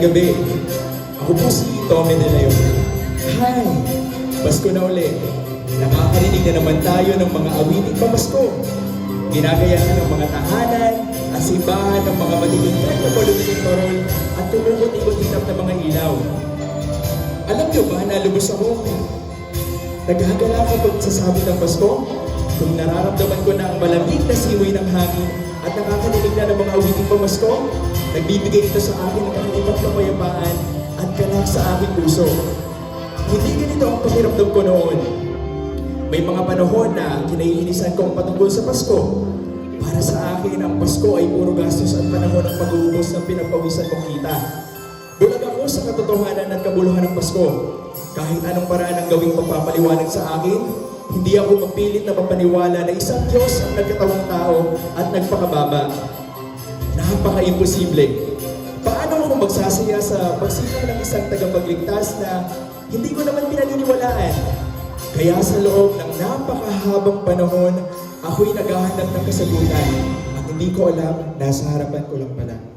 gabi. Ako po si Tommy De Leon. Hi! Pasko na uli. Nakakarinig na naman tayo ng mga awiting pamasko. Ginagayahan ng mga tahanan at simbahan ng mga matitindad na baluluting parol at tumukot-ikot-hitap na mga ilaw. Alam niyo ba na lubos ako? Naghagala kapag sasabi ng Pasko, kung nararamdaman ko na ang malamig na simoy ng hangin at nakakarinig na ng mga awiting pamasko, nagbibigay ito sa akin ng kakaibat na payapaan at galak sa aking puso. Hindi ganito ang pakiramdam ko noon. May mga panahon na kinaiinisan kong patungkol sa Pasko. Para sa akin, ang Pasko ay puro gastos at panahon ng pag-uubos ng pinagpawisan kong kita. Bulag ako sa katotohanan at kabuluhan ng Pasko. Kahit anong paraan ang gawing pagpapaliwanag sa akin, hindi ako mapilit na mapaniwala na isang Diyos ang nagkatawang tao at nagpakababa. Napaka-imposible. Paano ako magsasaya sa pagsilang ng isang tagapagligtas na hindi ko naman pinaniniwalaan? Kaya sa loob ng napakahabang panahon, ako'y naghahanap ng kasagutan. At hindi ko alam, nasa harapan ko lang pala.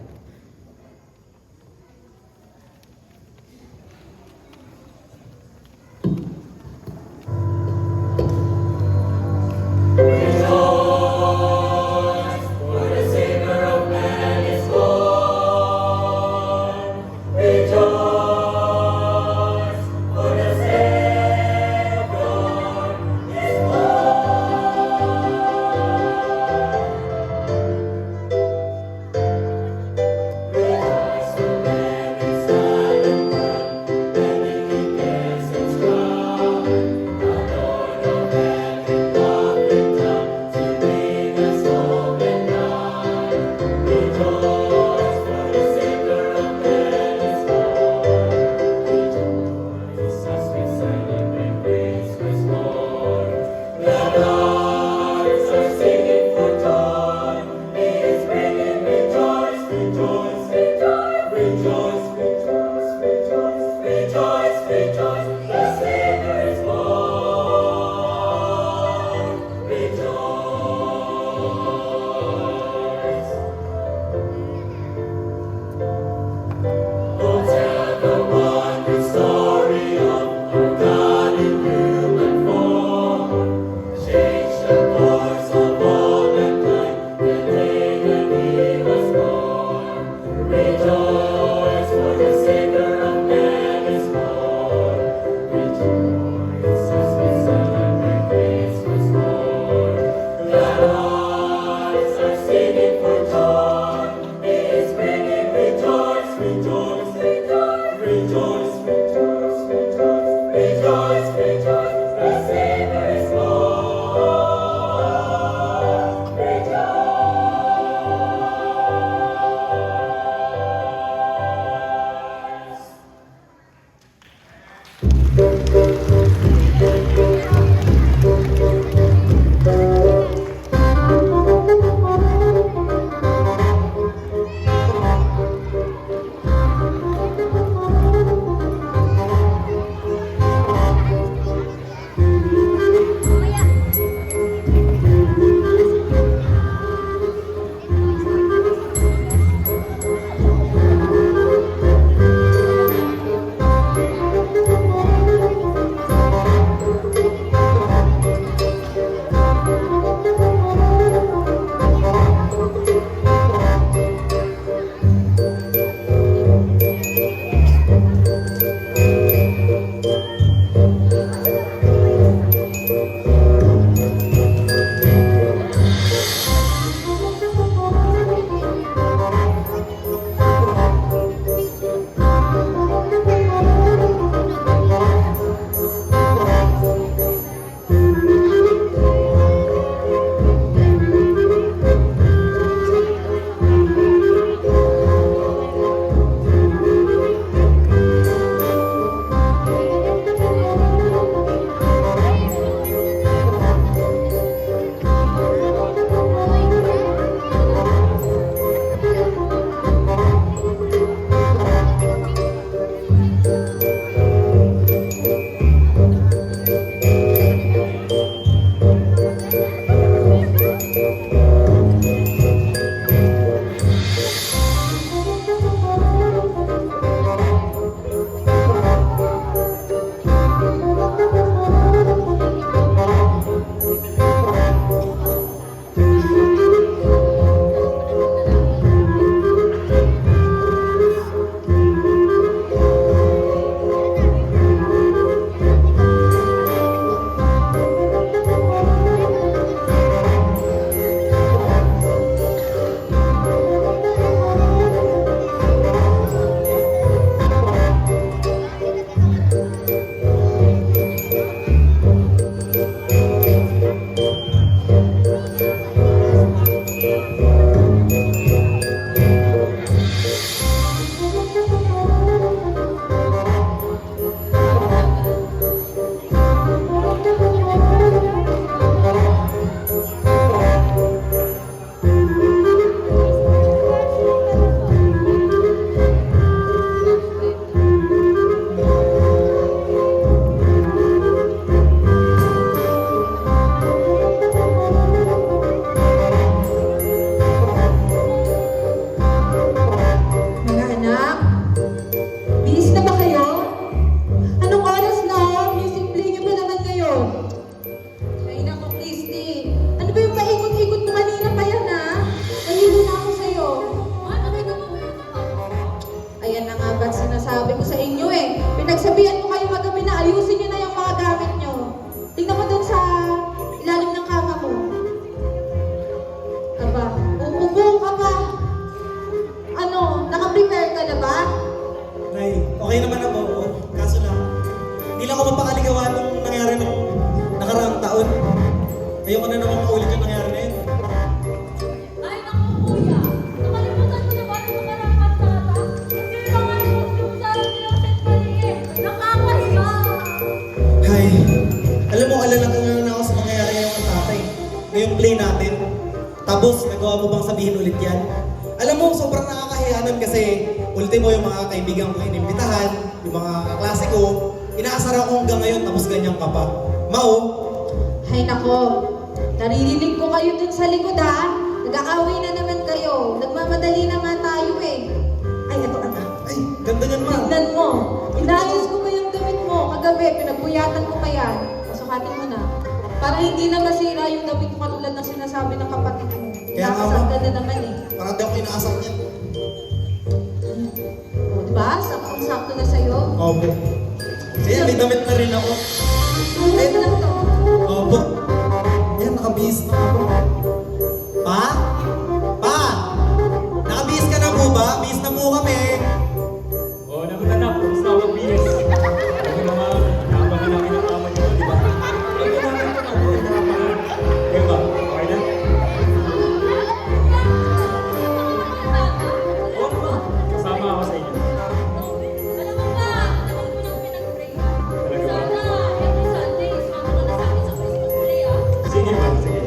Mga anak, bihis na ba kayo? Anong oras na? Music play niyo pa naman ngayon. Ay nako, Christy. Ano ba yung paikot-ikot mo kanina pa yan, ha? Nahilo na ako sa'yo. Ayan na nga ba't sinasabi ko sa inyo eh. Pinagsabihan ko kayo kagabi na ayusin niyo na yung mga gamit niyo. Tingnan mo dun sa ilalim ng kama mo. Aba, uubo ka ba? Ano, naka-prepare ka na ba? Nay, okay naman ako. Kaso lang, hindi lang ako mapakaligawa nung nangyari nung nakaraang taon. Ayoko na naman maulit yung nangyari na yun. Ay, naku, kuya. Nakalimutan mo na ba yung nakarapat tata? Hindi lang ang costume sa niloset paligid. Nakakahiya. Hay, alam mo, alala ko na ako sa mangyayari ngayong ang tatay. Ngayong play natin. Tapos, nagawa mo bang sabihin ulit yan? Alam mo, sobrang nakakahiyanan kasi ultimo yung mga kaibigan ko inimbitahan, yung mga kaklase ko, inaasar ako hanggang ngayon tapos ganyan ka pa. Mao, Hay nako, naririnig ko kayo dun sa likod ha. Nag-aaway na naman kayo. Nagmamadali na nga tayo eh. Ay, ito anak. ay, ganda niyan ma. Tignan mo. Inayos ko pa yung damit mo. Kagabi, pinagbuyatan ko pa yan. Pasukatin mo na. Para hindi na masira yung damit ko katulad ng sinasabi ng kapatid mo. Kaya nga, Nakasal Ma. ka na naman eh. Parang di ako inaasar niyan. O, diba? Saktong-sakto na sa'yo. Opo. Kaya may damit na rin ako. Ay, lang to. Opo. Yan, nakabihis na ako. Pa? Pa? Nakabihis ka na po ba? Bihis na po kami. Oo naman anak, kumusta ang bilis? Ano naman, naabangan namin ang ama niyo, di ba? Ano naman ito na po, naabangan. Eh ba, okay na? Oo naman, kasama ako sa inyo. Alam mo ba, naman ko nang pinag-pray. Talaga ba? Sana, every Sunday, sumama ka na sa akin sa Christmas play, ah. Sige ba, sige.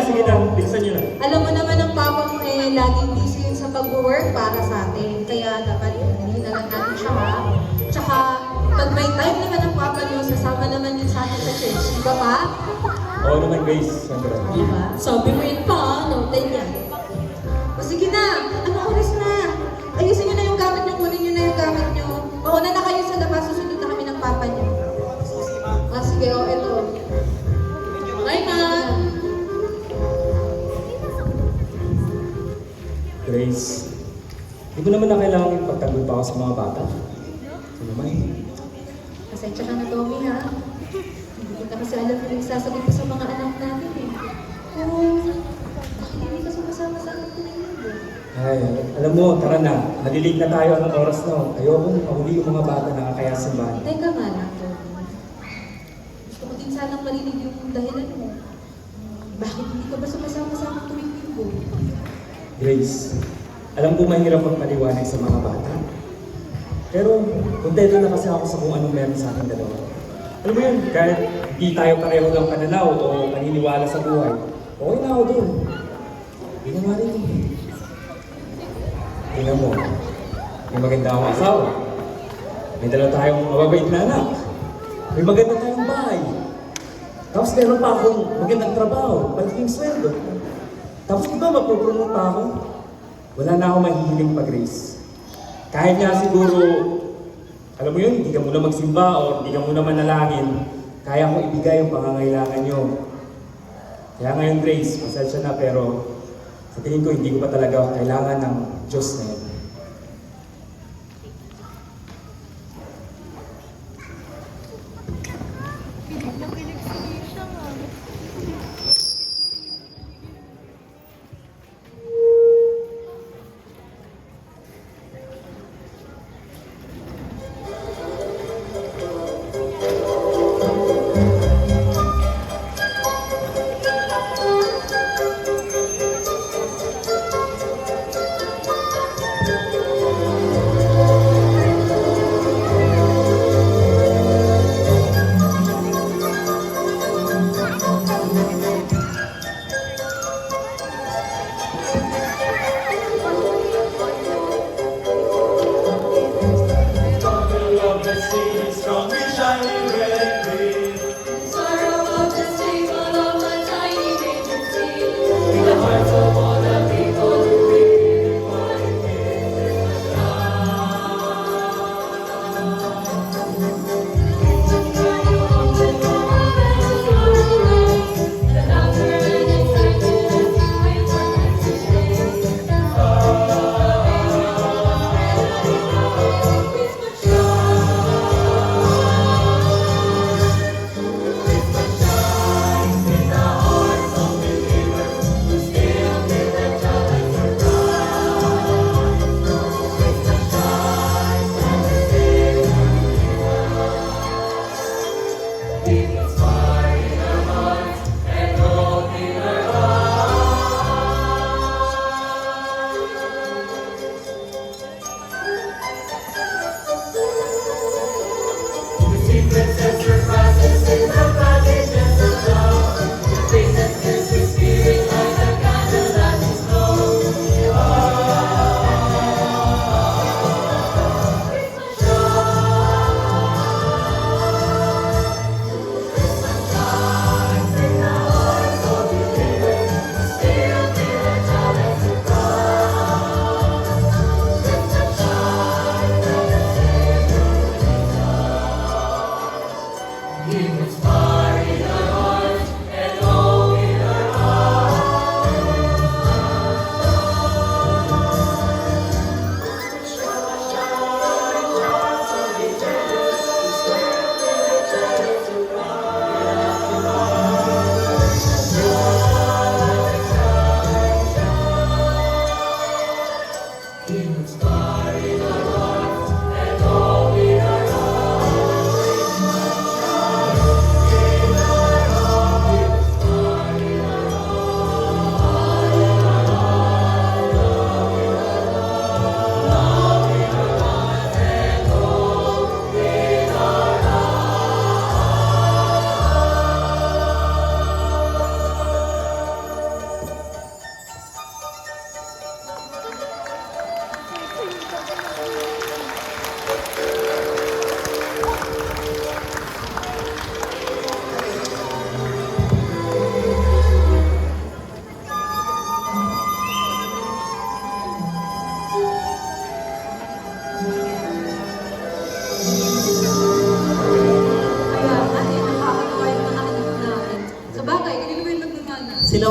Sige na, bilisan niyo na. Alam mo naman ang papa mo eh, laging busy yun sa pag-work para sa atin. Kaya dapat hindi na lang natin siya ha. Tsaka, pag may time naman ang papa niyo, sasama naman yun sa atin sa church. Di ba pa? Oo naman Grace, siyempre. Di ba? Sabi mo yun pa, no? Yan. O sige na, ano oras na? Ayusin niyo na yung gamit niyo, kunin niyo na yung gamit niyo. Mauna na kayo sa labas, susunod na kami ng papa niyo. Ah, sige, o, eto. Bye, ma! Grace, di mo naman na kailangan ipagtanggol pa ako sa mga bata. Ano naman? Pasensya ka na, Tommy, ha? Hindi ko na kasi alam kung nagsasagot ko sa mga anak natin, eh. Bakit hindi ka sumasama sa anak ko ngayon, eh? Ay, alam mo, tara na. Nalilig na tayo ng oras na. Ayoko mahuli yung mga bata na kakaya sa bahay. Teka nga lang, Tommy. Gusto ko din sanang marinig yung dahilan mo. Bakit hindi ka ba sumasama sa akin tuwing linggo? Grace, alam ko mahirap magpaliwanag sa mga bata. Pero, kontento na kasi ako sa kung anong meron sa ating dalawa. Alam mo yun, kahit di tayo pareho ng pananaw o paniniwala sa buhay, okay na ako dun. Hindi na nga rin. Tingnan mo, may maganda akong asawa. May dala tayong mababait na anak. May maganda tayong bahay. Tapos meron pa akong magandang trabaho, malaking sweldo. Tapos di ba mapupromote pa ako? Wala na akong mahihiling pa, Grace. Kahit nga siguro, alam mo yun, hindi ka muna magsimba o hindi ka muna manalangin, kaya ko ibigay yung pangangailangan nyo. Kaya ngayon, Grace, pasensya na pero sa tingin ko hindi ko pa talaga kailangan ng Diyos na yun.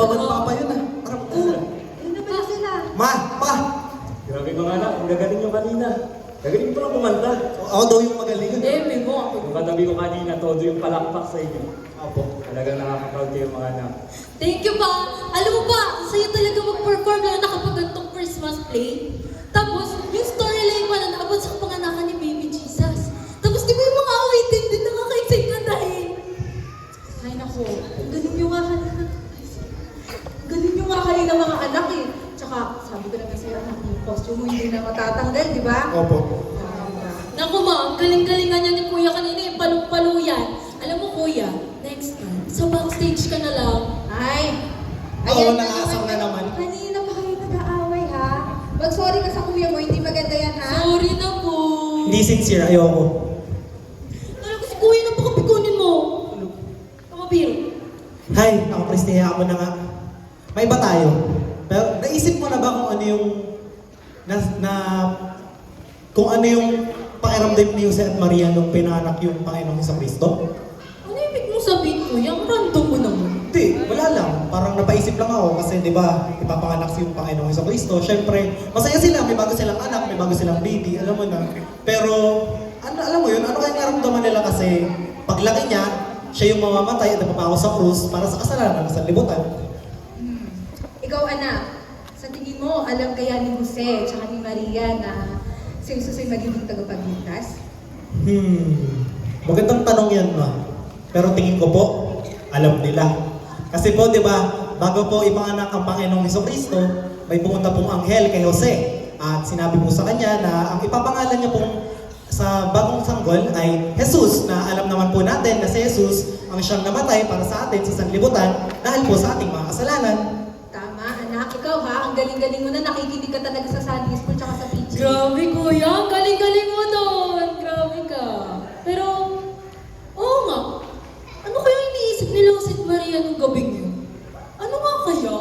Kawawan papa yun ah. Parang, Ayun na pala sila. Ma, pa! Grabe mga anak, ang gagaling nyo kanina. Gagaling pa lang kumanta. Ako daw yung magaling. Demi mo ako. Yung katabi ko kanina, todo yung palakpak sa inyo. Opo. Talagang nakaka-proud kayo mga anak. Thank you pa. Alam mo ba, ang saya talaga mag-perform lalo na kapag ganitong Christmas play. Tapos, yung storyline pa na naabot sa panganakan ni Baby Jesus. Tapos, di ba yung mga awitin din nakaka-excite na dahil. Ay nako, ang galing nyo nga kanina. Galing nyo nga kanina mga anak eh. Tsaka, sabi ko naman sa'yo, anak, yung costume mo hindi na matatanggal, di ba? Opo. Naku ma, ang galing-galingan niya ni Kuya kanina yung palong-palo yan. Alam mo Kuya, next time, sa backstage ka na lang. Ay! Oo, nakaasar na naman. Kanina pa kayo nag-aaway ha? Mag-sorry ka sa kuya mo, hindi maganda yan ha? Sorry na po. Hindi sincere, ayoko. Alam ko si Kuya na baka pikunin mo. Kamabiro. Hay, ako prestiya mo na nga. May iba tayo. Pero naisip mo na ba kung ano yung kung ano yung pakiramdam ni Jose at Maria nung pinanganak yung Panginoong Kristo? Ano ibig mo sabihin Kuya? Ang random mo naman. Hindi, wala lang. Parang napaisip lang ako kasi di ba, ipapanganak si yung Panginoong Kristo. Siyempre, masaya sila, may bago silang anak, may bago silang baby, alam mo na. Pero, alam mo yun, ano kaya naramdaman nila kasi paglaki niya, siya yung mamamatay at napapako sa krus para sa kasalanan sa libutan. Ikaw anak, sa tingin mo, alam kaya ni Jose at ni Maria na si Jesus ay magiging tagapagligtas? Magandang tanong yan, ma. Pero tingin ko po, alam nila. Kasi po, di ba, bago po ipanganak ang Panginoong Kristo, may pumunta pong anghel kay Jose. At sinabi po sa kanya na ang ipapangalan niya pong sa bagong sanggol ay Jesus, na alam naman po natin na si Jesus ang siyang namatay para sa atin sa sanlibutan dahil po sa ating mga kasalanan. Tama anak, ikaw ha, ang galing-galing mo na nakikinig ka talaga sa Sunday School tsaka sa PG. Grabe Kuya, ang galing-galing mo doon. Grabe ka. Pero, oo nga. Ano kaya iniisip nila si Maria nung gabing yun? Ano nga kaya?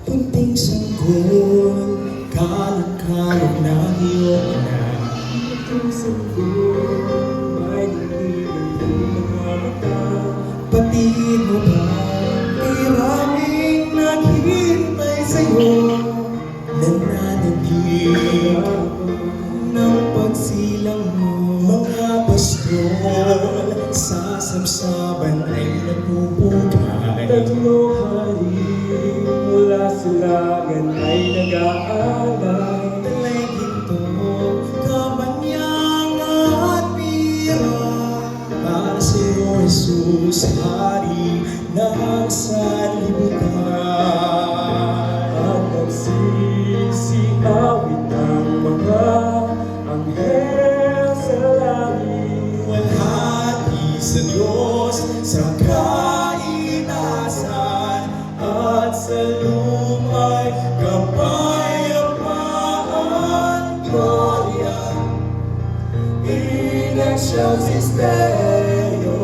Punting sanggol, kalog-kalog na iyong anak. Itong sanggol, may nililong mga mata. Patid mo ba, maraming naghihintay sa'yo. Nananagin ng pagsilang mo. Mga pastol sa sabsaban ay nagpupugay. Tatlo hari mula sa lagan ay nag-aalay. Talay ginto, kabanyanga at pira. Para sa'yo, Jesus, Hari ng sanlibutan. At nagsisiawit ang mga anghel sa langit. Walhati sa Diyos, sa kaitaasan, at sa lumay kapayapaan. Gloria in excelsis Inexcels Estéreo.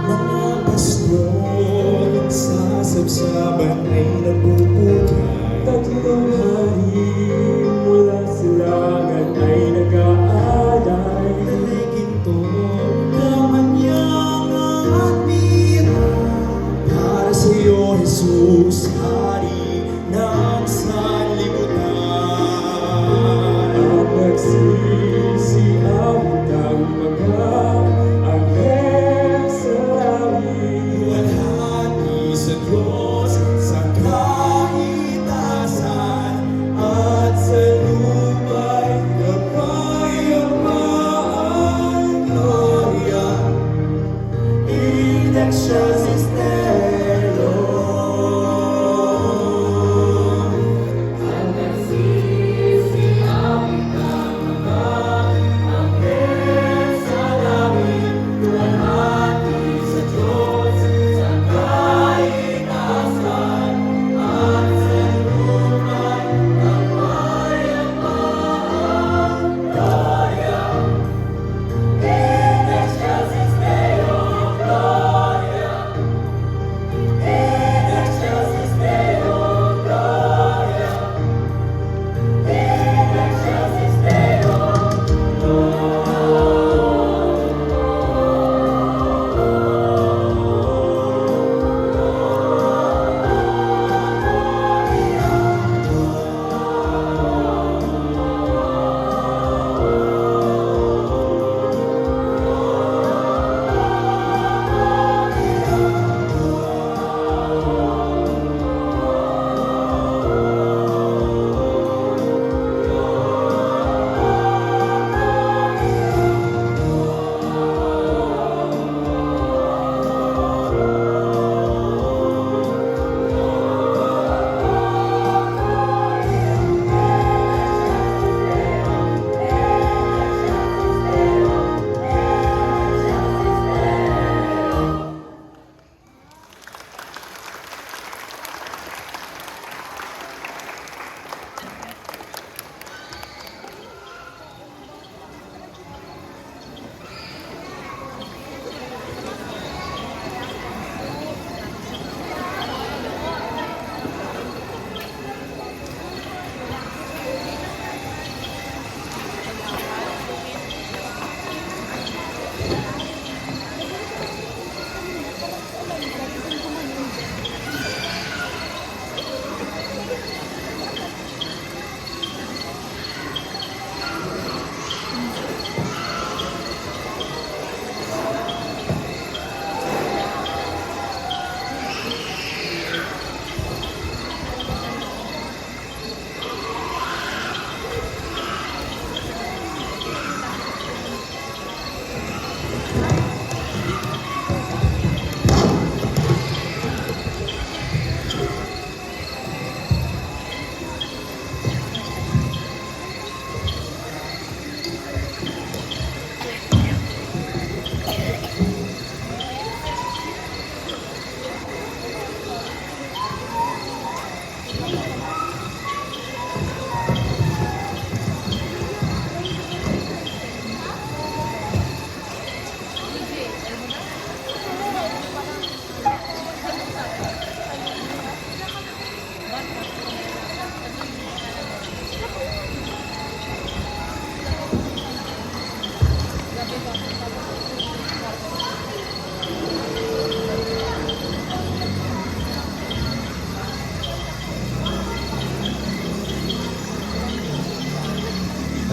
Mga pastor sa sabsaban ay nagpupugay. Tatlong hari mula silangan ay nag-aalay. Dalay ginto, kamanyang at mira. Para sa iyo, Jesus, Hari ng sanlibutan. Ang nagsisiawit ang mga anghel sa langit. Luwalhati sa Diyos, sa kaitasan, at sa lupa'y kapayapaan. Gloria in excelsis Deo.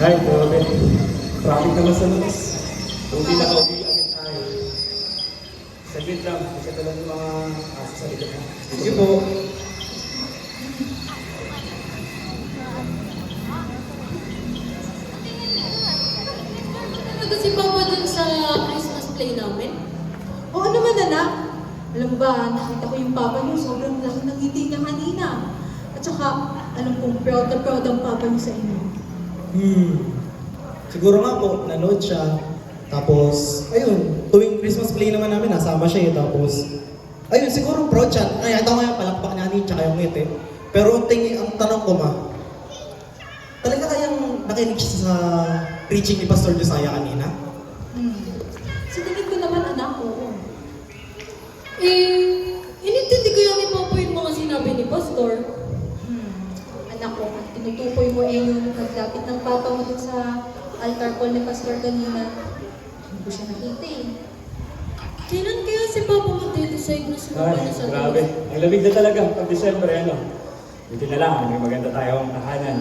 Ay, grabe. Traffic naman sa labas. Buti nakauwi agad tayo. Saglit lang, kasi talaga yung mga aso sa likod na. Sige po. ba si Papa dun sa Christmas play namin? Oo naman, anak. Alam mo ba, nakita ko yung papa niyo, sobrang laki ng ngiti niya kanina. At saka, alam kong proud na proud ang papa niyo sa inyo. Siguro nga po, nanood siya. Tapos, ayun, tuwing Christmas play naman namin, nasama siya eh. Tapos, ayun, siguro proud siya. Ay, ito nga yung palakpak niya ni, tsaka yung ngiti. Pero ang tanong ko ma, talaga kayang nakinig siya sa preaching ni Pastor Josiah kanina? Sa tingin ko naman, anak, oo. Inintindi ko lang ni Papa yung mga sinabi ni Pastor. Anak ko, ang tinutukoy mo yung naglapit ng papa mo dun sa altar call ni Pastor kanina. Hindi ko siya nakita eh. Kailan kaya si Papa mag-decide na sumama Ay, na sa grabe. Ang lamig na talaga. Pag December, ano? Dito na lang, may maganda tayong tahanan.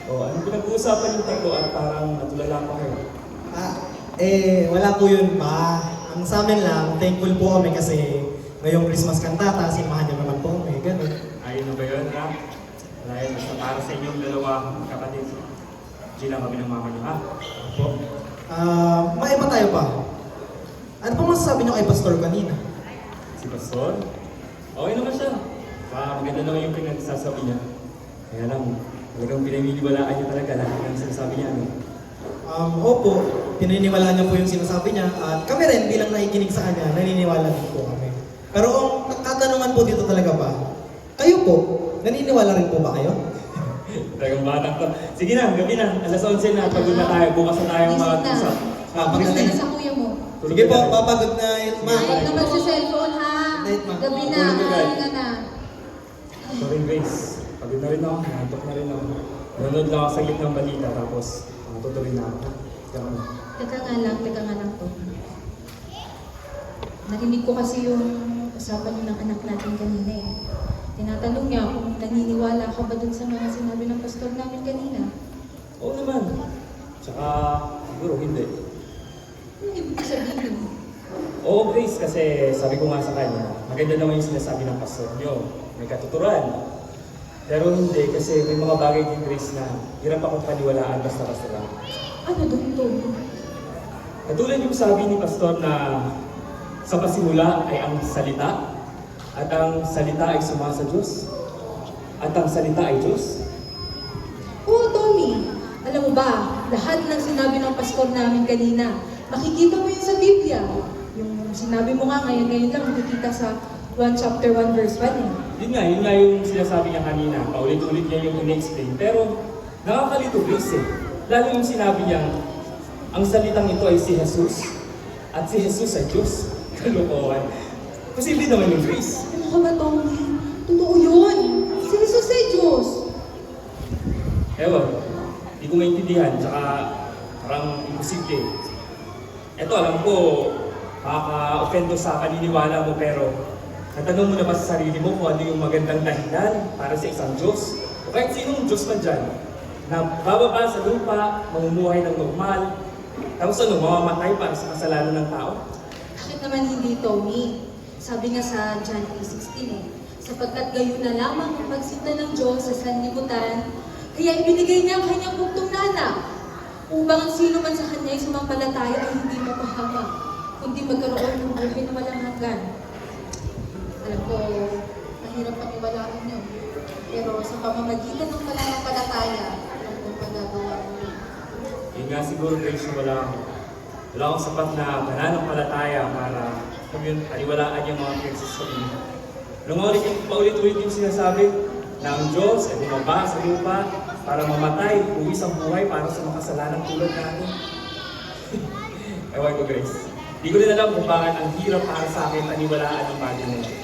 O, anong pinag-uusapan yung tatlo at parang natulala pa kayo? Wala po yun pa. Ang sa amin lang, thankful po kami kasi ngayong Christmas kantata, simahan niya naman po kami, ganun. Ayun na ba yun, ha? Wala yun, basta para sa inyong dalawa kapatid. Diyan lang kami ng mama niyo, ha? Po. Maiba tayo pa. Ano pa masasabi niyo kay Pastor kanina? Si Pastor? Okay naman siya. Maganda naman yung pinagsasabi niya. Kaya lang, talagang pinaniniwalaan niya talaga lahat ng sinasabi niya, ano? Opo, pinaniniwalaan niya po yung sinasabi niya at kami rin bilang nakikinig sa kanya, naniniwala din po kami. Pero ang katanungan po dito talaga ba, kayo po, naniniwala rin po ba kayo? Talagang batang to. Sige na, gabi na. Alas 11 na, pagod na tayo. Bukas na tayo Gising na. mag-usap. Papagod na sa kuya mo. Sige po, papagod na yun, ma. Ayun naman sa cellphone ha. Night, ma. Gabi na, Tulog na, guys. halika na. Sorry Grace, pagod na rin ako. Nantok na rin ako. Nanonood lang ako sa ng balita tapos tutuloy na ako. Kaya ano. Teka nga lang to. Narinig ko kasi yung usapan niyo ng anak natin kanina eh. Tinatanong niya kung naniniwala ka ba dun sa mga sinabi ng pastor namin kanina. Oo naman. Tsaka siguro hindi. Ano ibig sabihin? Oo Grace, kasi sabi ko nga sa kanya, maganda naman yung sinasabi ng pastor niyo. May katuturan. Pero hindi kasi may mga bagay din Grace na hirap akong paniwalaan basta-basta lang. Ano doon to? Katulad yung sabi ni Pastor na sa pasimula ay ang salita at ang salita ay sumasa Diyos at ang salita ay Diyos. Oo, Tommy. Alam mo ba, lahat ng sinabi ng pastor namin kanina, makikita mo yun sa Biblia. Yung sinabi mo nga ngayon lang, makikita sa 1 chapter 1 verse 1 eh. Yun nga yung sinasabi niya kanina. Paulit-ulit niya yung in-explain. Pero nakakalito Grace eh. Lalo yung sinabi niya, ang salitang ito ay si Jesus at si Jesus ay Diyos. Kalokohan. Posible naman yung Grace. Ano ka ba, Tommy? Totoo yun. Si Jesus ay Diyos. Ewan, hindi ko maintindihan, tsaka parang imposible. Eto, alam ko, makaka-offendo sa paniniwala mo, pero natanong mo na ba sa sarili mo kung ano yung magandang dahilan para sa isang Diyos? O kahit sinong Diyos man dyan, na bababa sa lupa, mamumuhay ng normal, tapos ano, mamamatay para sa kasalanan ng tao? Bakit naman hindi, Tommy? Sabi nga sa John 3:16 eh, sapagkat gayon na lamang ang pagsinta ng Diyos sa sanlibutan, kaya ibinigay niya ang kanyang buktong na anak, upang ang sino man sa kanya ay sumampalataya ay hindi mapahamak, kundi magkaroon ng buhay na walang hanggan. Alam ko, mahirap paniwalaan yun. Pero sa pamamagitan ng pananampalataya, alam ko pagagawa mo. Yun nga siguro, Grace, wala akong sapat na pananampalataya para paniwalaan yung mga pinagsasabi. Paulit-ulit yung sinasabi na ang Diyos ay bumaba sa lupa para mamatay, uwis ang buhay para sa makasalanan tulad natin. Ewan ko, Grace. Hindi ko rin alam kung bakit ang hirap para sa akin paniwalaan ng bagay na ito.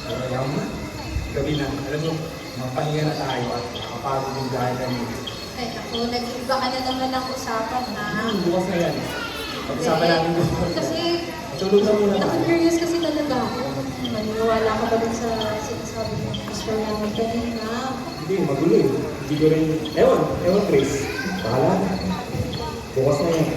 Pero ayaw mo, gabi na. Alam mo, magpahinga na tayo at makapagod yung dahil kanina. Ay, ako, nag-iba ka na naman ng usapan, ha? Bukas na yan. Pag-usapan natin doon. Kasi, Tulog na muna tayo. naka-curious kasi talaga ako. Maniwala ka ba dun sa sinasabi ng pastor namin kanina? Hindi, magulo eh. Hindi ko rin... Ewan Grace. Bahala na. Bukas na yan.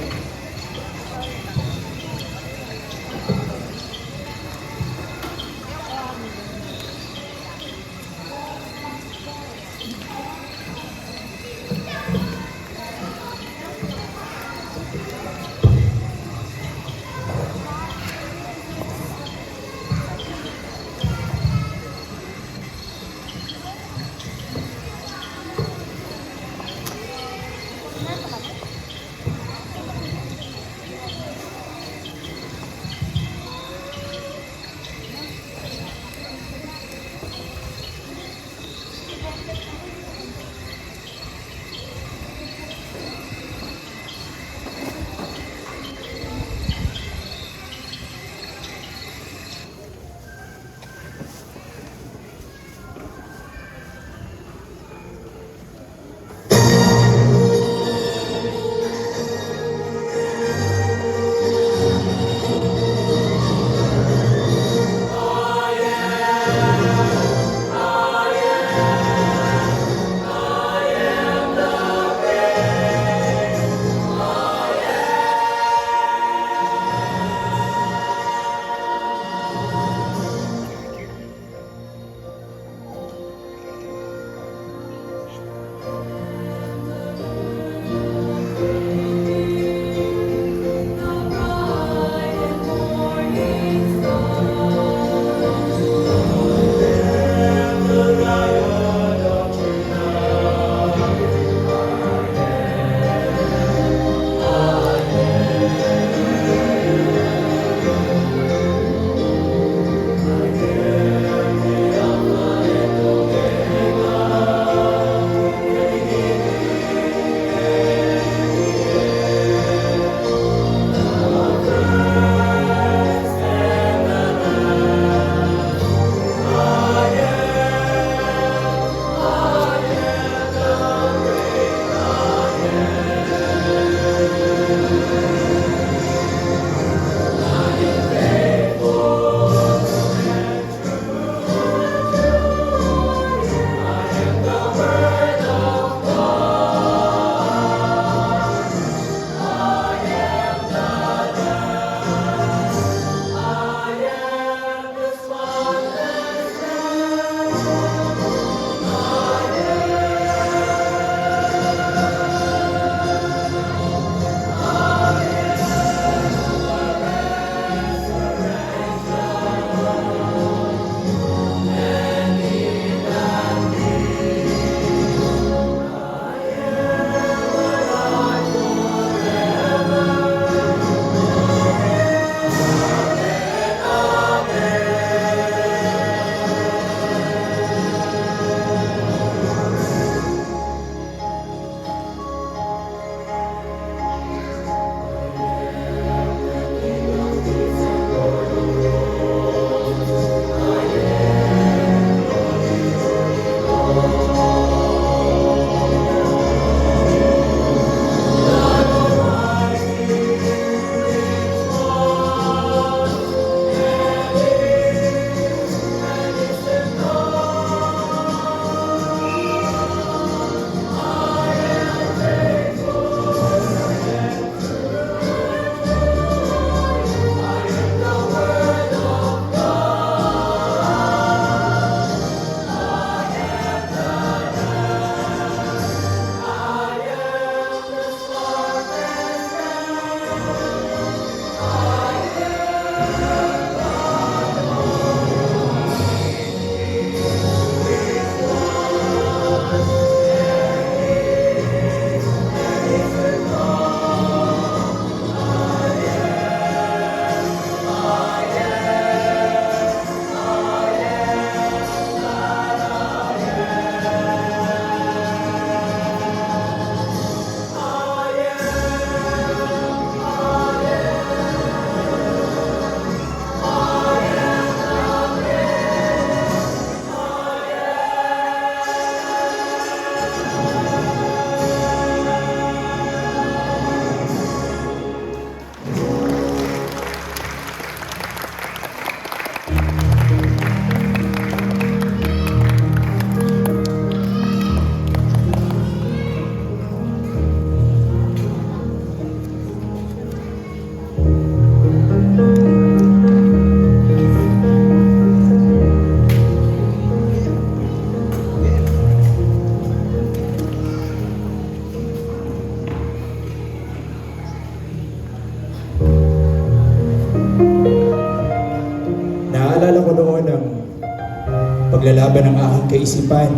Ipaglalaban ang aking kaisipan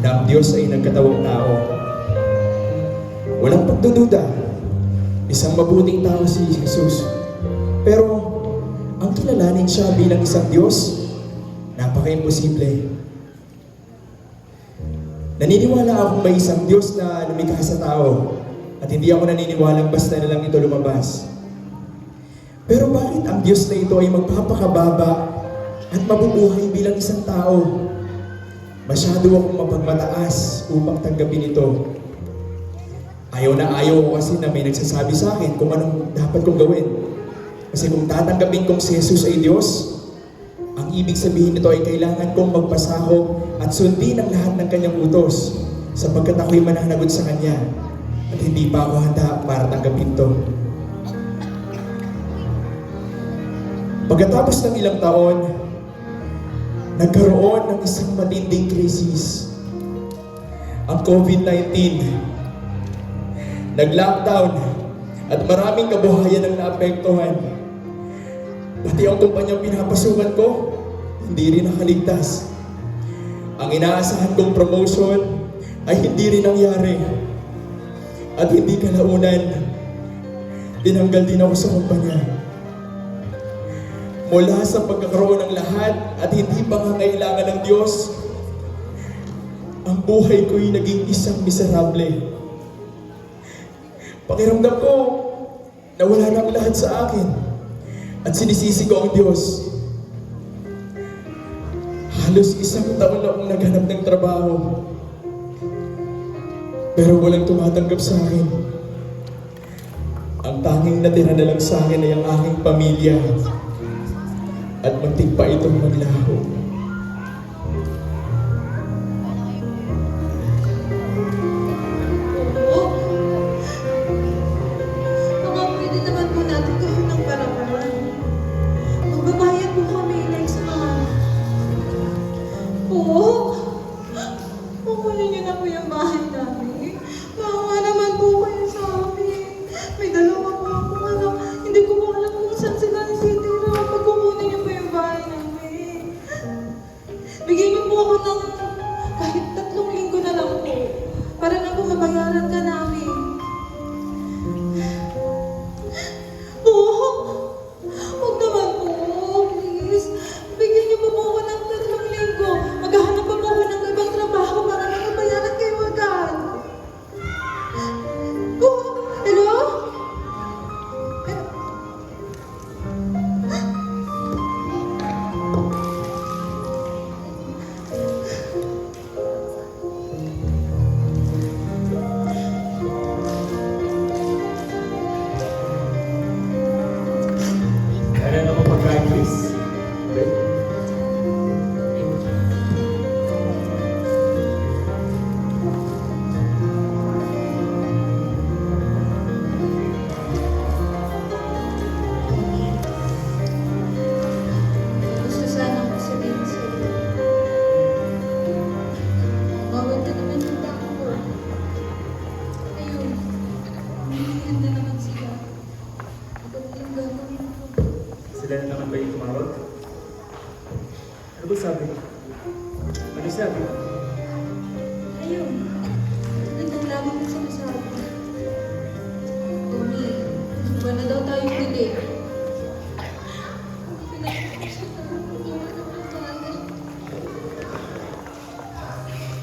na ang Diyos ay nagkatawang tao. Walang pagdududa, isang mabuting tao si Jesus. Pero ang kilalanin siya bilang isang Diyos, napaka-imposible. Naniniwala akong may isang Diyos na lumikha sa tao at hindi ako naniniwalang basta na lang ito lumabas. Pero bakit ang Diyos na ito ay magpapakababa at mabubuhay bilang isang tao? Masyado akong mapagmataas upang tanggapin ito. Ayaw ko kasi na may nagsasabi sa akin kung anong dapat kong gawin. Kasi kung tatanggapin kong si Jesus ay Diyos, ang ibig sabihin nito ay kailangan kong magpasakop at sundin ang lahat ng kanyang utos sapagkat ako'y mananagot sa kanya at hindi pa ako handa para tanggapin ito. Pagkatapos ng ilang taon, nagkaroon ng isang matinding krisis. Ang COVID-19. Nag-lockdown at maraming kabuhayan ang naapektuhan. Pati ang kumpanyang pinapasukan ko, hindi rin nakaligtas. Ang inaasahan kong promotion ay hindi rin nangyari. At hindi kalaunan, tinanggal din ako sa kumpanya. Mula sa pagkakaroon ng lahat at hindi pangangailangan ng Diyos, ang buhay ko'y naging isang miserable. Pakiramdam ko na wala nang lahat sa akin at sinisisi ko ang Diyos. Halos isang taon na akong naghanap ng trabaho pero walang tumatanggap sa akin. Ang tanging natira na lang sa akin ay ang aking pamilya at muntik pa itong maglaho. Oo. Baka pwede naman po natin gawin ng paraan. Magbabayad po kami next month. Oo. Kukunin niyo na po yung bahay namin. Maawa naman po kayo sa amin. May dalawa po ako anak. Hindi ko po alam kung saan sila nasitira. Pagkukunin niyo po yung bahay namin. Bigyan niyo po ako ng kahit 3 linggo na lang po. Para na po mabayaran ka namin. Oo. Huwag naman po. Please. Bigyan niyo po ako ng 3 linggo. Maghahanap pa po ako ng ibang trabaho para na mabayaran kayo agad. Oh, hello? Ano na mo pagkain, Chris? Okay? Gusto sana ko sabihin sa'yo. Bawal ka naman yung tao. Ayun. Humihingan na naman sila. Ako yung gagawin ko. Sila na naman ba yung tumawag? Ano ba sabi? Ano sabi? Ayun. Nagdaglagan na sinasabi. Tommy, iba na daw tayong hindi.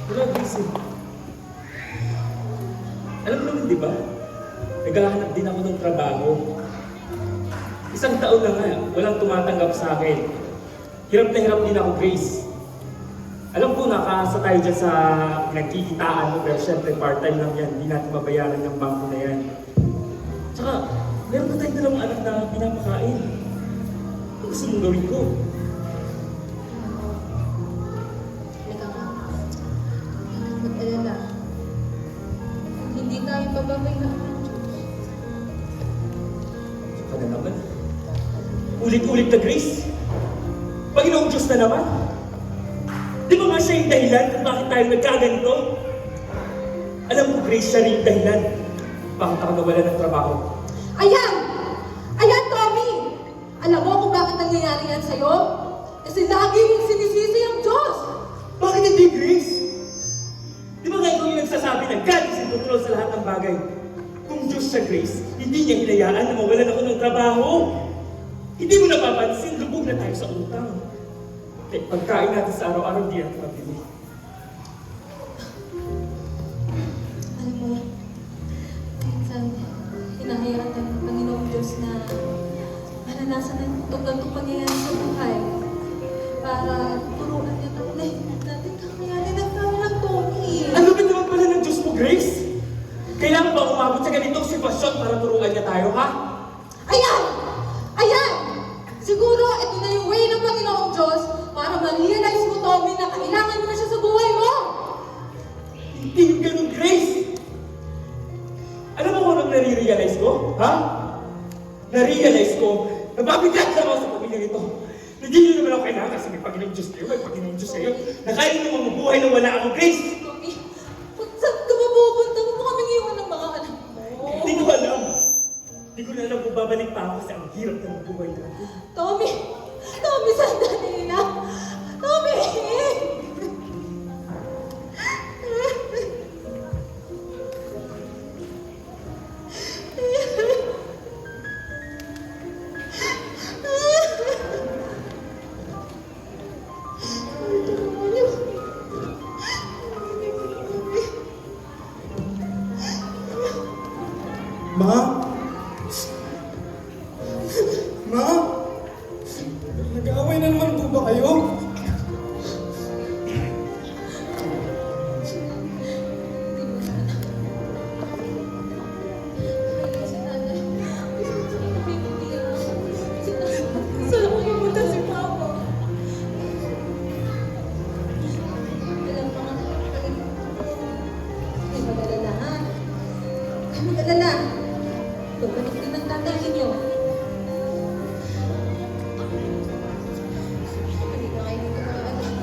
Wala, Chris eh. Alam mo naman, di ba? Naghahanap din ako ng trabaho. Isang taon na nga, walang tumatanggap sa akin. Hirap na hirap din ako, Grace. Alam ko, nakaasa tayo dyan sa nagkikitaan mo, pero syempre part-time lang yan. Hindi natin mabayaran ng bangko na yan. Tsaka, meron pa tayong 2 anak na pinapakain. Ano gusto mong gawin ko? Halika nga. Mag-alala. Hindi tayo pababayaan ng Diyos. Saka na naman. Ulit-ulit na, Grace. Panginoong Diyos na naman. Di ba nga siya yung dahilan kung bakit tayo nagkaganito? Alam ko, Grace, siya rin yung dahilan. Bakit ako nawala ng trabaho? Ayan! Ayan, Tommy! Alam mo kung bakit nangyayari yan sa'yo? Kasi lagi mong sinisisi ang Diyos! bagay. Kung Diyos siya, Grace, hindi niya hinayaan na mawalan ako ng trabaho. Hindi mo napapansin, lubog na tayo sa utang. Kaya pagkain natin sa araw-araw, di natin mabili. Alam mo, minsan, hinahayaan tayo ng Panginoong Diyos na mananasan ng ganitong pangyayari sa buhay para turuan niya natin kakayanin ang kanilang Tommy. Ano ba naman pala ng Diyos mo, Grace? Kailangan ba umabot sa ganitong sitwasyon para turuan niya tayo, ha? Ayan! Ayan! Siguro ito na yung way ng Panginoong Diyos para ma-realize mo, Tommy, na kailangan mo na siya sa buhay mo! Hindi yung ganun, Grace! Alam mo kung anong nare-realize ko? Ha? Na-realize ko na mabigat lang ako sa pamilya nito. Hindi nyo naman ako kailangan kasi may Panginoong Diyos kayo, may Panginoong Diyos kayo. Na kaya nyo naman mabuhay na wala ako, Grace! Tommy, saan ka ba pupunta? Huwag mo kaming iwan ng mga anak mo. Hindi ko alam. Hindi ko na alam kung babalik pa ako kasi ang hirap na mabuhay natin. Tommy! Tommy, sandali na! Tommy! Ma? Ma? Nag-aaway na naman po ba kayo? Saan ko pumunta si Papa? Ay, mag-alala ha? Ay, mag-alala. Babalik din ang tatay ninyo. Hindi na kayo dito mga anak.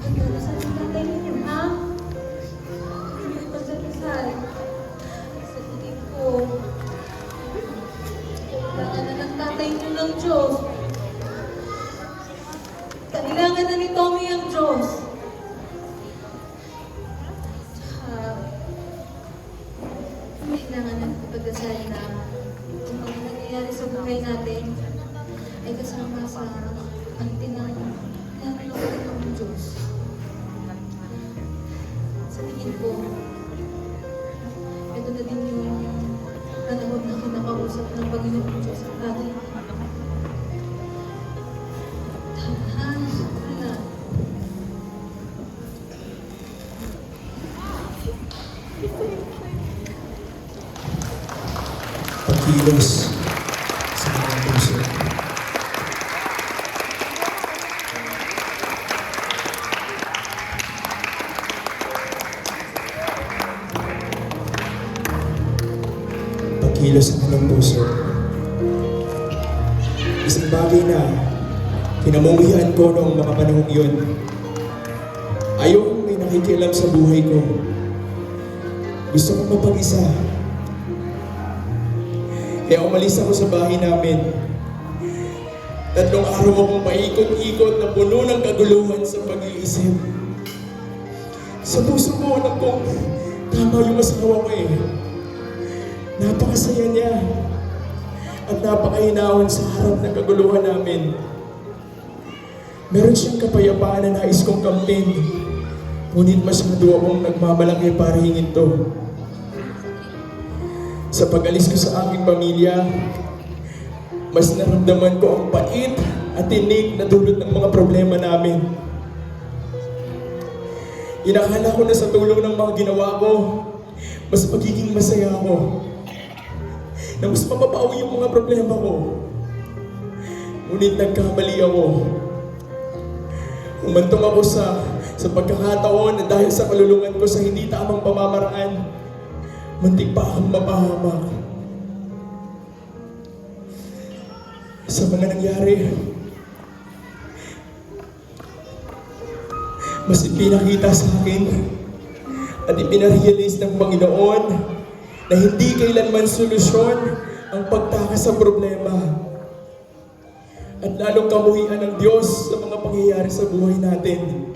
Pagdadasal ang tatay ninyo, ha? Pagdadasal. Sa tingin ko, kailangan na ng tatay niyo ng Diyos. Kailangan na ni Tommy ang Diyos. Tsaka, kailangan na ipagdasal na kung ano nangyayari sa buhay natin ay kasama sa ang tinanong ng Diyos. Sa tingin ko, ito na din yung panahon na kinakausap ng Panginoon Diyos sa atin. Tama na. Pagkilos sa mga puso. Pagkilos sa kanyang puso. Isang bagay na kinamumuhian ko noong mga panahong yun. Ayokong may nakikialam sa buhay ko. Gusto kong mapag-isa. Kaya umalis ako sa bahay namin. 3 araw akong paikot-ikot na puno ng kaguluhan sa pag-iisip. Sa puso ko, alam kong tama yung asawa ko eh. Napakasaya niya at napakahinawan sa harap ng kaguluhan namin. Meron siyang kapayapaan na nais kong kamtin. Ngunit masyado akong nagmamalaki para hingin to. Sa pag-alis ko sa aking pamilya, mas naramdaman ko ang pait at tinik na dulot ng mga problema namin. Inakala ko na sa tulong ng mga ginawa ko, mas magiging masaya ako. Na mas mapapawi yung mga problema ko. Ngunit nagkamali ako. Umantong ako sa pagkakataon na dahil sa kalulungan ko sa hindi tamang pamamaraan, muntik pa akong mapahamak. Sa mga nangyari, mas ipinakita sa akin at ipinarealize ng Panginoon na hindi kailanman solusyon ang pagtakas sa problema at lalong kamuhian ng Diyos sa mga pangyayari sa buhay natin.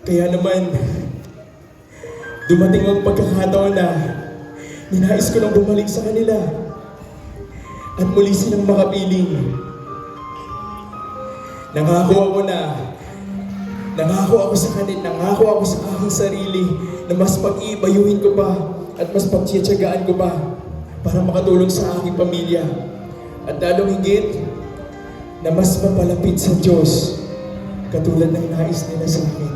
Kaya naman, dumating ang pagkakataon na ninais ko nang bumalik sa kanila at muli silang makapiling. Nangako ako sa kanila, nangako ako sa aking sarili na mas pag-iibayuhin ko pa at mas pagtsitsagaan ko pa para makatulong sa aking pamilya. At lalong higit na mas mapalapit sa Diyos katulad ng nais nila sa akin.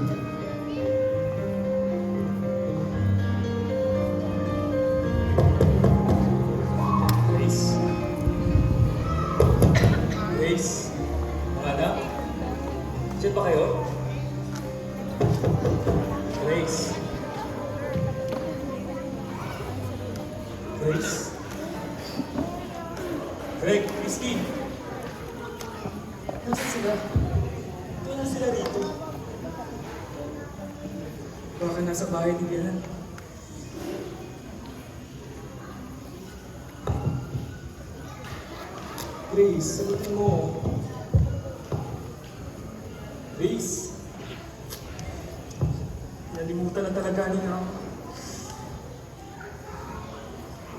Grace. Grace. Mga anak. Diyan ba kayo? Grace. Grace. Greg, Christine. Nasaan sila? Wala sila rito. Baka nasa bahay ni Dian. Grace, sagutin mo. Grace. Nalimutan na talaga nila ako.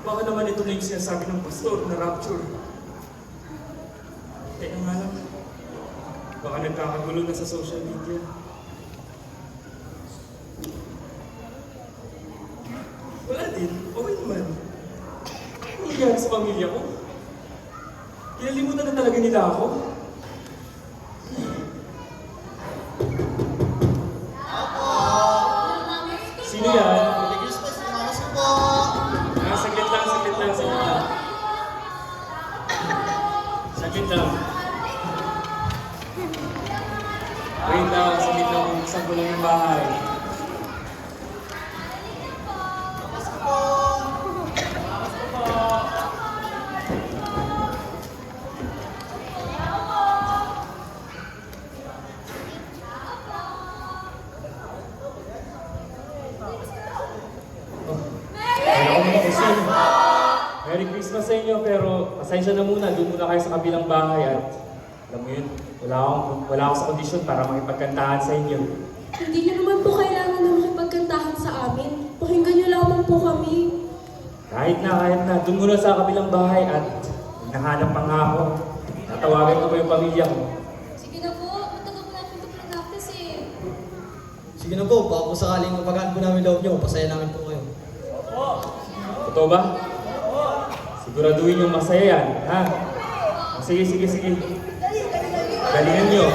Baka naman ito na yung sinasabi ng pastor na rapture. Kaya nga lang, baka nagkakagulo na sa social media. Wala din, okay naman. Ano nangyari sa pamilya ko? Kinalimutan na talaga nila ako. Sino yan? Saglit lang. Saglit lang. Wait lang, saglit lang kung saan ko lang yung bahay. Merry Christmas sa inyo, pero pasensya na muna, doon muna kayo sa kabilang bahay at alam mo yun, wala akong sa kondisyon para makipagkantahan sa inyo. Hindi niyo naman po kailangan na makipagkantahan sa amin. Pakinggan niyo lamang po kami. Kahit na, doon muna sa kabilang bahay at nahanap pa nga ako. Tatawagan ko pa yung pamilya ko. Sige na po, matagal po natin ito practice eh. Sige na po, baka kung sakaling mapagaan po namin loob nyo, pasaya namin po kayo. Totoo ba? Siguraduhin yung masaya yan, ha? Sige. Galingan nyo.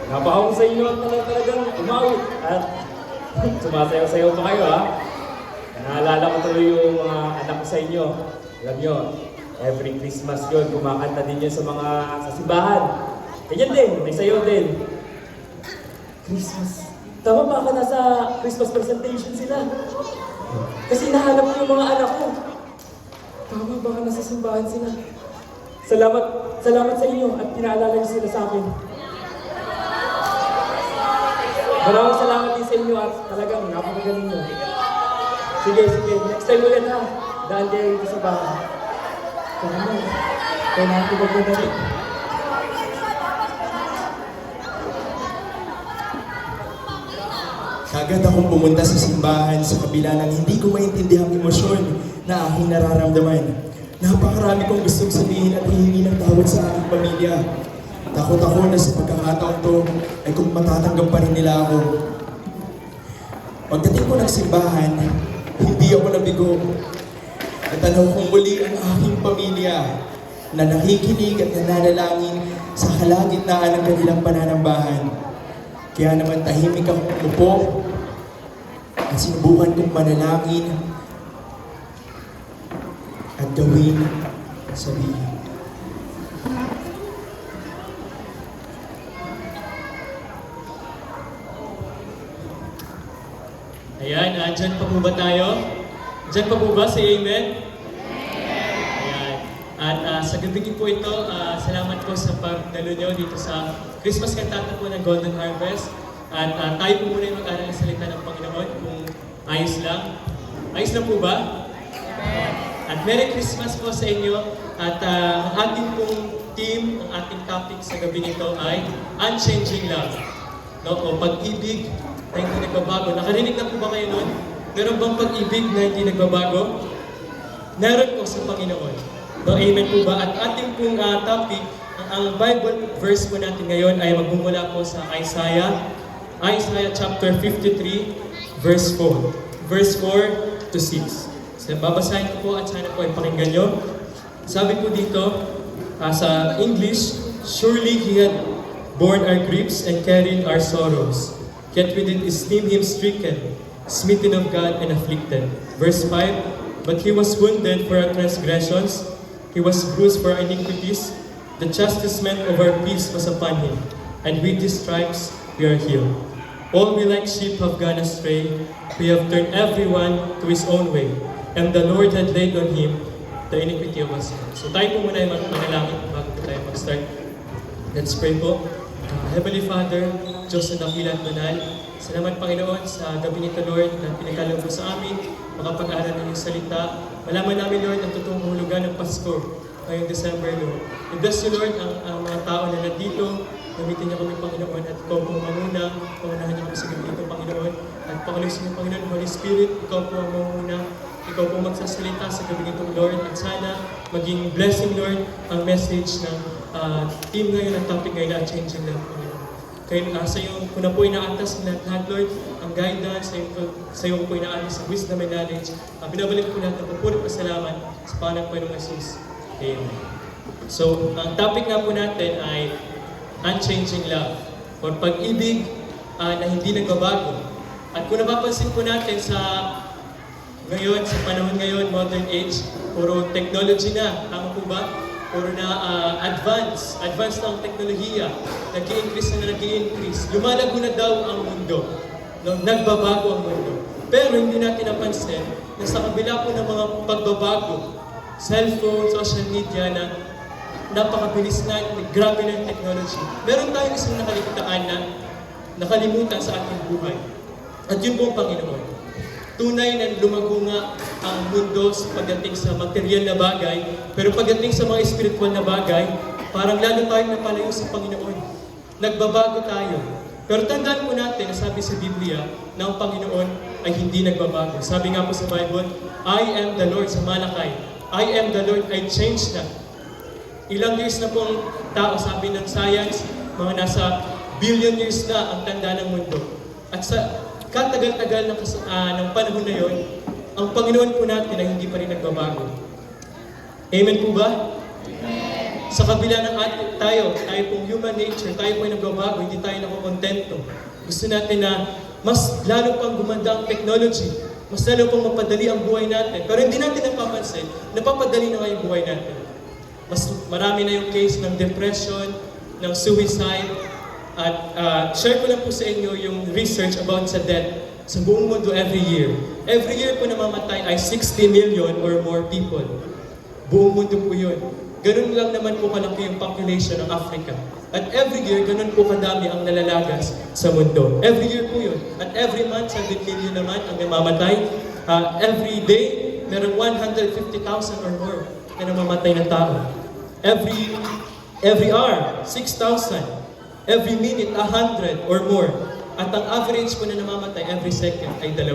Napakahong sa inyo at talagang umawit at sumasayaw-sayaw pa kayo ha. Naalala ko tuloy yung mga anak ko sa inyo. Alam nyo, every Christmas yun, kumakanta din yun sa simbahan. Ganyan din, may sayaw din. Christmas. Tama ba ka nasa Christmas presentation sila? Kasi nahanap ko yung mga anak ko. Tama ba ka nasa simbahan sila? Salamat sa inyo at pinaalala niyo sila sa akin. Maraming salamat din sa inyo at talagang napakagaling nyo. Sige. Next time ulit ha. Daan kayo dito sa bahay. Kaya natin magdadali. Kagad akong pumunta sa simbahan sa kabila ng hindi ko maintindihan emosyon na aking nararamdaman. Napakarami kong gustong sabihin at hihingi ng tawad sa aking pamilya. Takot ako na sa pagkakataon to ay kung matatanggap pa rin nila ako. Pagdating ko ng simbahan, hindi ako nabigo. Natanaw kong muli ang aking pamilya na nakikinig at nananalangin sa kalagitnaan ng kanilang pananambahan. Kaya naman tahimik akong umupo at sinubukan kong manalangin at gawin sabihin. Ayan, dyan pa po ba tayo? Dyan pa po ba si Amen? Ayan. At sa gabing po ito, salamat po sa pagdalo nyo dito sa Christmas cantata po ng Golden Harvest. At tayo po muna yung mag-aral ng salita ng Panginoon kung ayos lang. Ayos lang po ba? At Merry Christmas po sa inyo. At ang ating pong theme, ang ating topic sa gabi nito ay Unchanging Love. No? O pag-ibig na hindi nagbabago. Nakarinig na po ba kayo nun? Meron bang pag-ibig na hindi nagbabago? Meron po sa Panginoon. No, amen po ba? At ating pong topic, ang Bible verse po natin ngayon ay magmumula po sa Isaiah chapter 53, verse 4. Verse 4 to 6. So, babasahin ko po at sana po ay pakinggan nyo. Sabi po dito, sa English, surely He had borne our griefs and carried our sorrows. Yet we did esteem Him stricken, smitten of God and afflicted. Verse 5, but He was wounded for our transgressions, He was bruised for our iniquities. The chastisement of our peace was upon Him, and with His stripes we are healed. All we like sheep have gone astray, we have turned everyone to his own way, and the Lord had laid on Him the iniquity of us. So tayo po muna ay manalangin bago po tayo mag-start. Let's pray po. Heavenly Father, Diyos na dakila at banal, salamat Panginoon sa gabi nito Lord na pinagkaloob mo sa amin, makapag-aral ng iyong salita. Malaman namin Lord ang totoong hulugan ng Pasko ngayong December Lord. I bless you Lord ang mga tao na nandito, gamitin niyo kami Panginoon at ikaw po mamuna, pangunahan niyo kami sa gabi nito Panginoon. At pangunahan niyo Panginoon, Holy Spirit, ikaw po ang mamuna, ikaw po magsasalita sa gabi nito Lord at sana maging blessing Lord ang message ng team ngayon, ang topic ngayon na Changing Love Panginoon. Kaya sa iyo ko na po inaatas ng lahat, Lord, ang guidance, sa iyo ko po inaatas ang wisdom and knowledge. Binabalik ko lahat ng pupulot na salamat sa pangalan po ng Jesus. Amen. So, ang topic nga po natin ay Unchanging Love, or pag-ibig na hindi nagbabago. At kung napapansin po natin sa ngayon, sa panahon ngayon, modern age, puro technology na, tama po ba? Puro na advance ng teknolohiya, nag-i-increase. Lumalago na daw ang mundo, no? Nagbabago ang mundo. Pero hindi natin napansin na sa kabila po ng mga pagbabago, cellphone, social media na napakabilis na, grabe na yung technology. Meron tayong isang nakalimutan sa ating buhay. At yun po ang Panginoon. Tunay na lumago nga ang mundo sa pagdating sa material na bagay, pero pagdating sa mga spiritual na bagay, parang lalo tayong napalayo sa Panginoon. Nagbabago tayo. Pero tandaan po natin na sabi sa Biblia na ang Panginoon ay hindi nagbabago. Sabi nga po sa Bible, I am the Lord sa Malakay. I am the Lord, I change not. Ilang years na pong tao, sabi ng science, mga nasa billion years na ang tanda ng mundo. At sa katagal-tagal ng panahon na yon, ang Panginoon po natin ay hindi pa rin nagbabago. Amen po ba? Amen. sa kabila ng tayo pong human nature, tayo po ay nagbabago, hindi tayo nakokontento. Gusto natin na mas lalo pang gumanda ang technology, mas lalo pang mapadali ang buhay natin. Pero hindi natin napapansin, napapadali na nga yung buhay natin. Mas marami na yung case ng depression, ng suicide. At share ko lang po sa inyo yung research about sa death sa buong mundo every year. Every year po namamatay ay 60 million or more people. Buong mundo po yun. Ganun lang naman po kalaki yung population ng Africa. At every year, ganun po kadami ang nalalagas sa mundo. Every year po yun. At every month, 7 million naman ang namamatay. Every day, meron 150,000 or more na namamatay na tao. Every hour, 6,000. Every minute, 100 or more. At ang average po na namamatay every second ay 2.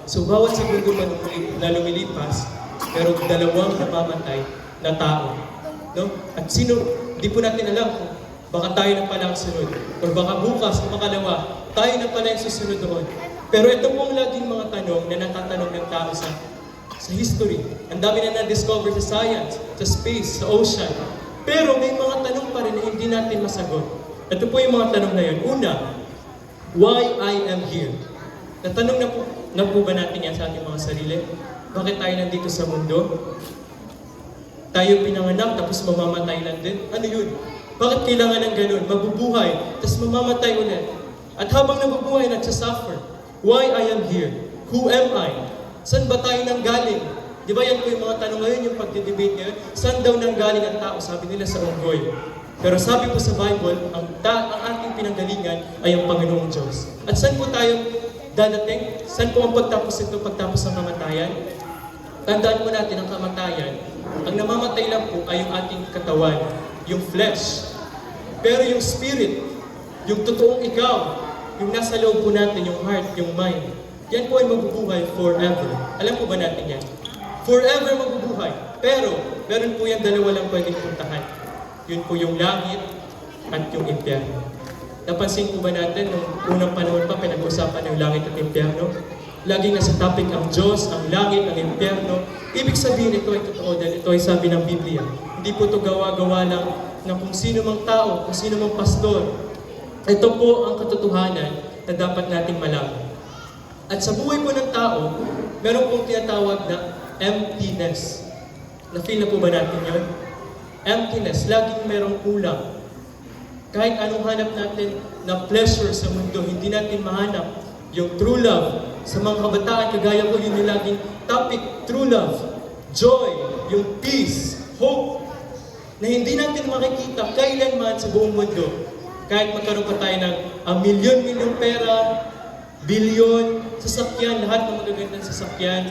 So bawat segundo pa na lumilipas, pero 2 namamatay na tao. No? At sino, di po natin alam kung baka tayo na pala ang sunod. Or baka bukas, o makalawa, tayo na pala yung susunod doon. Pero ito pong laging mga tanong na natatanong ng tao sa history. Ang dami na na-discover sa science, sa space, sa ocean. Pero may mga tanong pa rin na hindi natin masagot. Ito po yung mga tanong na yun. Una, why I am here? Natanong na po ba natin yan sa ating mga sarili? Bakit tayo nandito sa mundo? Tayo pinanganak tapos mamamatay lang din? Ano yun? Bakit kailangan ng ganun? Mabubuhay, tapos mamamatay ulit. At habang nabubuhay, nagsasuffer. Why I am here? Who am I? Saan ba tayo nanggaling? Di ba yan po yung mga tanong ngayon, yung pagdidebate ngayon? Saan daw nanggaling ang tao? Sabi nila sa unggoy. Pero sabi po sa Bible, ang ating pinanggalingan ay ang Panginoong Diyos. At saan po tayo dadating? Saan po ang pagtapos ito, pagtapos ng kamatayan? Tandaan po natin ang kamatayan. Ang namamatay lang po ay yung ating katawan, yung flesh. Pero yung spirit, yung totoong ikaw, yung nasa loob po natin, yung heart, yung mind, yan po ay mabubuhay forever. Alam po ba natin yan? Forever mabubuhay. Pero, meron po yan 2 lang pwedeng puntahan. Yun po yung langit at yung impyerno. Napansin po ba natin, nung unang panahon pa, pinag-usapan yung langit at impyerno? Laging nasa topic ang Diyos, ang langit, ang impyerno. Ibig sabihin, ito ay totoo dahil ito ay sabi ng Biblia. Hindi po ito gawa-gawa lang ng kung sino mang tao, kung sino mang pastor. Ito po ang katotohanan na dapat nating malaman. At sa buhay po ng tao, meron pong tinatawag na emptiness. Na-feel na po ba natin yun? Emptiness, laging merong kulang. Kahit anong hanap natin na pleasure sa mundo, hindi natin mahanap yung true love. Sa mga kabataan, kagaya ko, yun yung laging topic, true love, joy, yung peace, hope, na hindi natin makikita kailanman sa buong mundo. Kahit magkaroon pa tayo ng milyon-milyong pera, bilyon, sasakyan, lahat ng magagandang sasakyan,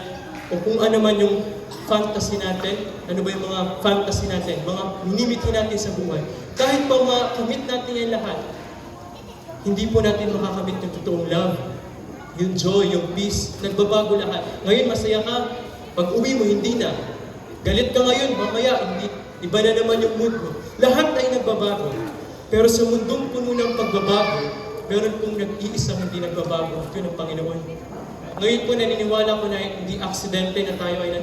o kung ano man yung fantasy natin, ano ba yung mga fantasy natin, mga minimitin natin sa buhay. Kahit pa makamit natin yan lahat, hindi po natin makakamit yung totoong love, yung joy, yung peace, nagbabago lahat. Ngayon masaya ka, pag uwi mo hindi na. Galit ka ngayon, mamaya hindi. Iba na naman yung mood mo. Lahat ay nagbabago. Pero sa mundong puno ng pagbabago, meron pong nag-iisang hindi nagbabago. Ito yung Panginoon. Ngayon po naniniwala ko na hindi aksidente na tayo ay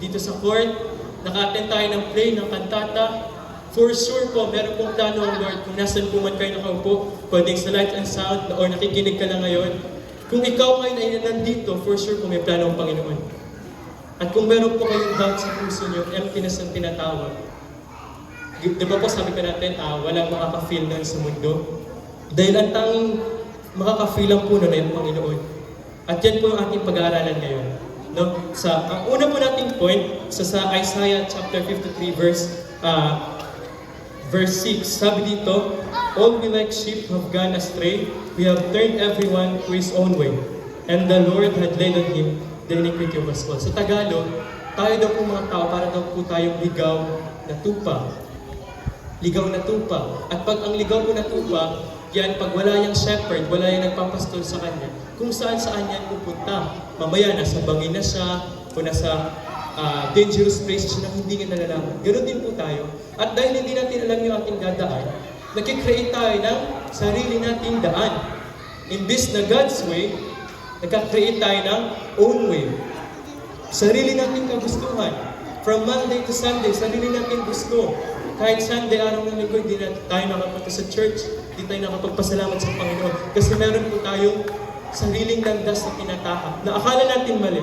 dito sa court. Naka-attend tayo ng play, ng kantata. For sure po, meron pong plano ang Lord. Kung nasan po man kayo nakaupo, pwedeng sa light and sound, or nakikinig ka lang ngayon. Kung ikaw ngayon ay nandito, for sure po may plano ang Panginoon. At kung meron po kayong doubt sa puso nyo, emptiness ang tinatawag. Di ba po sabi ka natin, walang makaka-feel nun sa mundo? Dahil ang tanging makaka-feel lang po nun ay ang Panginoon. At yan po ang ating pag-aaralan ngayon. No? Ang una po nating point, sa Isaiah chapter 53 verse 6, sabi dito, all we like sheep have gone astray, we have turned everyone to his own way, and the Lord had laid on him the iniquity of us all. Sa Tagalog, tayo daw po mga tao, para daw po tayong ligaw na tupa. Ligaw na tupa. At pag ang ligaw po na tupa, yan, pag wala yung shepherd, wala yung nagpapastol sa kanya, kung saan yan pupunta. Mamaya, nasa bangin na siya, o nasa dangerous places na hindi nga nalalaman. Ganon din po tayo. At dahil hindi natin alam yung ating dadaan, nag-create tayo ng sarili nating daan. Imbis na God's way, nag-create tayo ng own way. Sarili nating kagustuhan. From Monday to Sunday, sarili nating gusto. kahit Sunday, araw ng linggo, hindi na tayo nakapunta sa church, hindi tayo nakapagpasalamat sa Panginoon. Kasi meron po tayong sariling landas na tinatahak, na akala natin mali.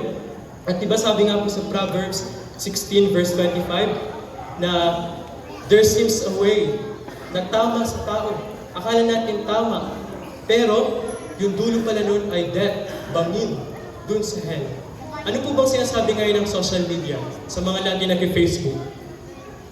At diba sabi nga po sa Proverbs 16 verse 25, na there seems a way na tama sa tao. Akala natin tama. Pero, yung dulo pala nun ay death, bangin, dun sa hell. Ano po bang sinasabi ngayon ng social media sa mga lagi nag-Facebook?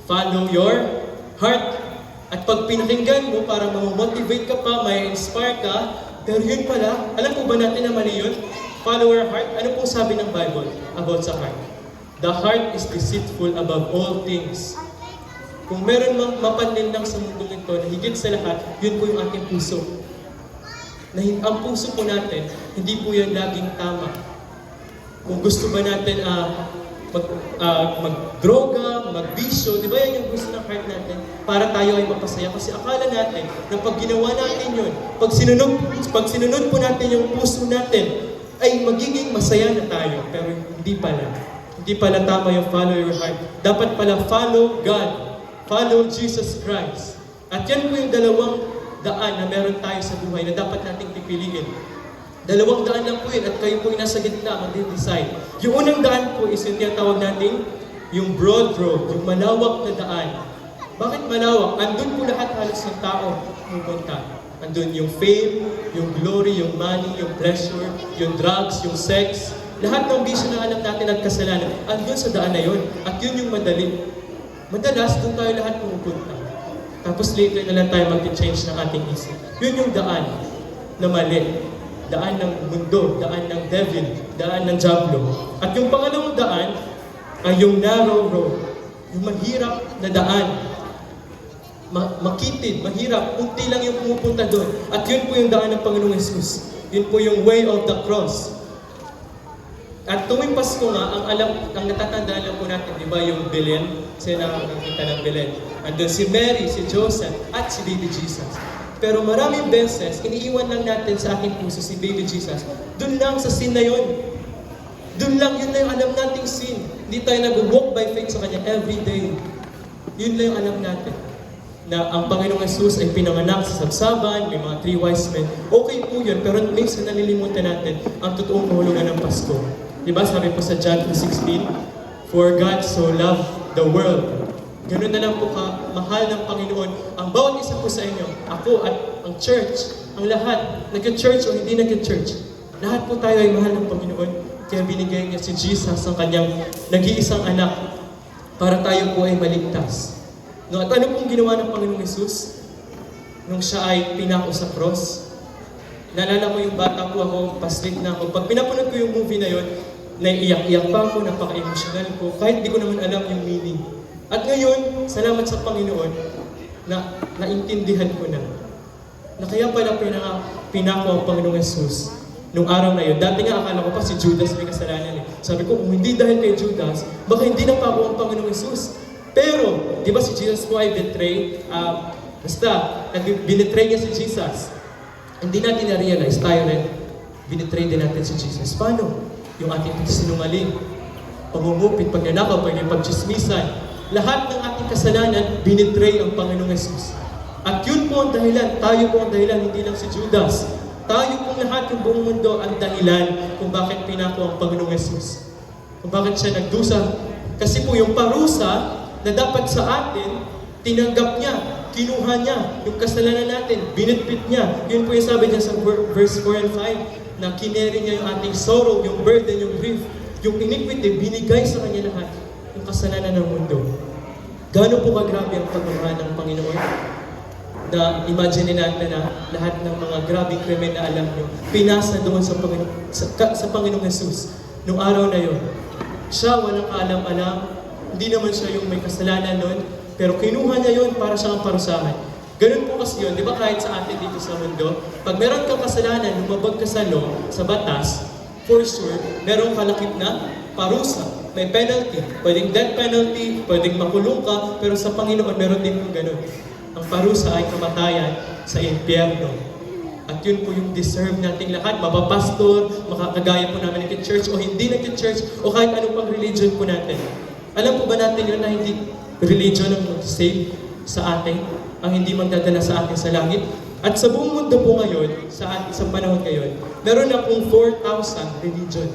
Follow your heart. At pag pinakinggan mo, para mamotivate ka pa, may inspire ka, pero yun pala, alam po ba natin na mali yun? Follow your heart. Ano pong sabi ng Bible about sa heart? The heart is deceitful above all things. Kung meron mang mapanlinlang sa mundong ito na higit sa lahat, yun po yung ating puso. Ang puso po natin, hindi po yan laging tama. Kung gusto ba natin mag-droga, mag-bisyo, di ba yan yung gusto ng heart natin? Para tayo ay mapasaya. Kasi akala natin na pag ginawa natin yun, pag sinunod po natin yung puso natin, ay magiging masaya na tayo. Pero hindi pala. Hindi pala tama yung follow your heart. Dapat pala follow God. Follow Jesus Christ. At yan po yung dalawang daan na meron tayo sa buhay na dapat nating pipiliin. Dalawang daan lang po yun at kayo po yung nasa gitna mag-decide. Yung unang daan po is yung tinatawag natin yung broad road, yung malawak na daan. Bakit malawak? Andun po lahat halos ng tao pumunta. Andun yung fame, yung glory, yung money, yung pleasure, yung drugs, yung sex. Lahat ng bisyo na alam natin at kasalanan, andun sa daan na yun. At yun yung madali. Madalas, doon tayo lahat pumupunta. Tapos later na lang tayo mag-change ng ating isip. Yun yung daan na mali. Daan ng mundo, daan ng devil, daan ng diablo. At yung pangalawang daan ay yung narrow road. Yung mahirap na daan. Makitid, mahirap, unti lang yung pumupunta doon. At yun po yung daan ng Panginoong Jesus. Yun po yung way of the cross. At tuwing Pasko nga, ang natatandaan lang po natin, di ba yung Belen? Kasi nakakita ng Belen. Andun si Mary, si Joseph, at si Baby Jesus. Pero maraming beses, iniiwan lang natin sa ating puso si Baby Jesus. Doon lang sa sin na yun. Doon lang, yun na yung alam nating sin. Hindi tayo nag-walk by faith sa Kanya every day. Yun lang yung alam natin. Na ang Panginoong Jesus ay pinanganak sa sabsaban, may mga 3 wise men. Okay po yun, pero minsan nalilimutan natin ang totoong kahulugan ng Pasko. Diba sabi po sa John 2:16, For God so loved the world. Ganun na lang po mahal ng Panginoon ang bawat isa po sa inyo, ako at ang church, ang lahat, nag-church o hindi nag-church. Lahat po tayo ay mahal ng Panginoon, kaya binigay niya si Jesus ang kanyang nag-iisang anak para tayo po ay maligtas. No, at ano pong ginawa ng Panginoong Jesus nung siya ay pinako sa cross? Naalala ko yung bata po ako, paslit na ako. Pag pinapanood ko yung movie na yon, naiiyak-iyak pa ako, napaka-emotional ko, kahit di ko naman alam yung meaning. At ngayon, salamat sa Panginoon, na naintindihan ko na kaya pala pinako ang Panginoong Jesus nung araw na yun. Dati nga akala ko pa si Judas may kasalanan eh. Sabi ko, kung hindi dahil kay Judas, baka hindi na pa ako ang Panginoong Jesus. Pero, di ba si Jesus po ay betray? Binetray niya si Jesus. Hindi natin na-realize, tayo rin, binetray din natin si Jesus. Paano? Yung ating sinungaling, pangungupit, pagnanakaw, pagchismisan, lahat ng ating kasalanan, binetray ang Panginoong Jesus. At yun po ang dahilan, tayo po ang dahilan, hindi lang si Judas. Tayo pong lahat, yung buong mundo, ang dahilan kung bakit pinako ang Panginoong Jesus. Kung bakit siya nagdusa. Kasi po yung parusa na dapat sa atin, tinanggap niya, kinuha niya, yung kasalanan natin, binitbit niya. Yun po yung sabi niya sa verse 4 and 5, na kineri niya yung ating sorrow, yung burden, yung grief, yung iniquity, binigay sa kanya lahat, yung kasalanan ng mundo. Gaano po kagrabe ang pagmamahal ng Panginoon? Na imagine natin na lahat ng mga grabing krimen na alam nyo, pinasa doon sa Panginoong Jesus. Noong araw na yun, siya walang kaalam-alam, hindi naman siya yung may kasalanan nun, pero kinuha niya yun para siyang parusahan. Ganun po kasi yun, di ba kahit sa atin dito sa mundo, pag meron kang kasalanan, lumabag ka sa law, sa batas, for sure, meron kalakip na parusa. May penalty. Pwedeng death penalty, pwedeng makulong ka, pero sa Panginoon, meron din po ganun. Ang parusa ay kamatayan sa impyerno. At yun po yung deserve nating lahat. Mapapastor, makakagaya po namin nag-church o hindi nag-church o kahit anong pang religion po natin. Alam po ba natin yun na hindi religion ang mag-save? sa atin, ang hindi magdadala sa atin sa langit. At sa buong mundo po ngayon, sa isang panahon ngayon, meron na pong 4,000 religion.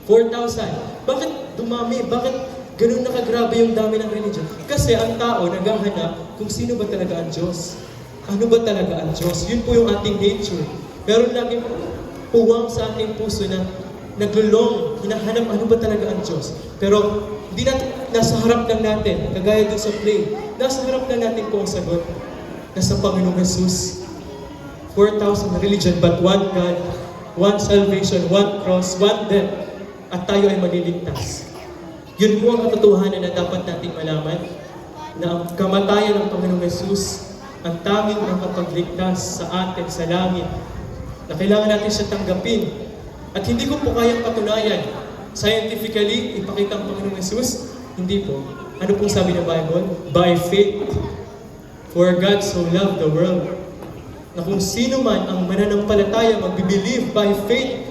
4,000. Bakit dumami? Bakit ganun nakagrabe yung dami ng religion? Kasi ang tao naghahanap kung sino ba talaga ang Diyos. Ano ba talaga ang Diyos? Yun po yung ating nature. Meron laging puwang sa ating puso na naglulong, hinahanap ano ba talaga ang Diyos. Pero hindi natin, nasa harap lang natin, kagaya dun sa play, nasa harap lang natin po ang sagot. Nasa Panginoong Jesus. 4,000 religion, but one God, one salvation, one cross, one death, at tayo ay maliligtas. Yun po ang katotohanan na dapat nating malaman, na ang kamatayan ng Panginoong Jesus ang tanging makapagligtas sa atin sa langit, na kailangan natin siya tanggapin. At hindi ko po kayang patunayan, scientifically, ipakita ang Panginoong Jesus, hindi po. Ano pong sabi ng Bible? By faith. For God so loved the world, na kung sino man ang mananampalataya, magbibilieve by faith,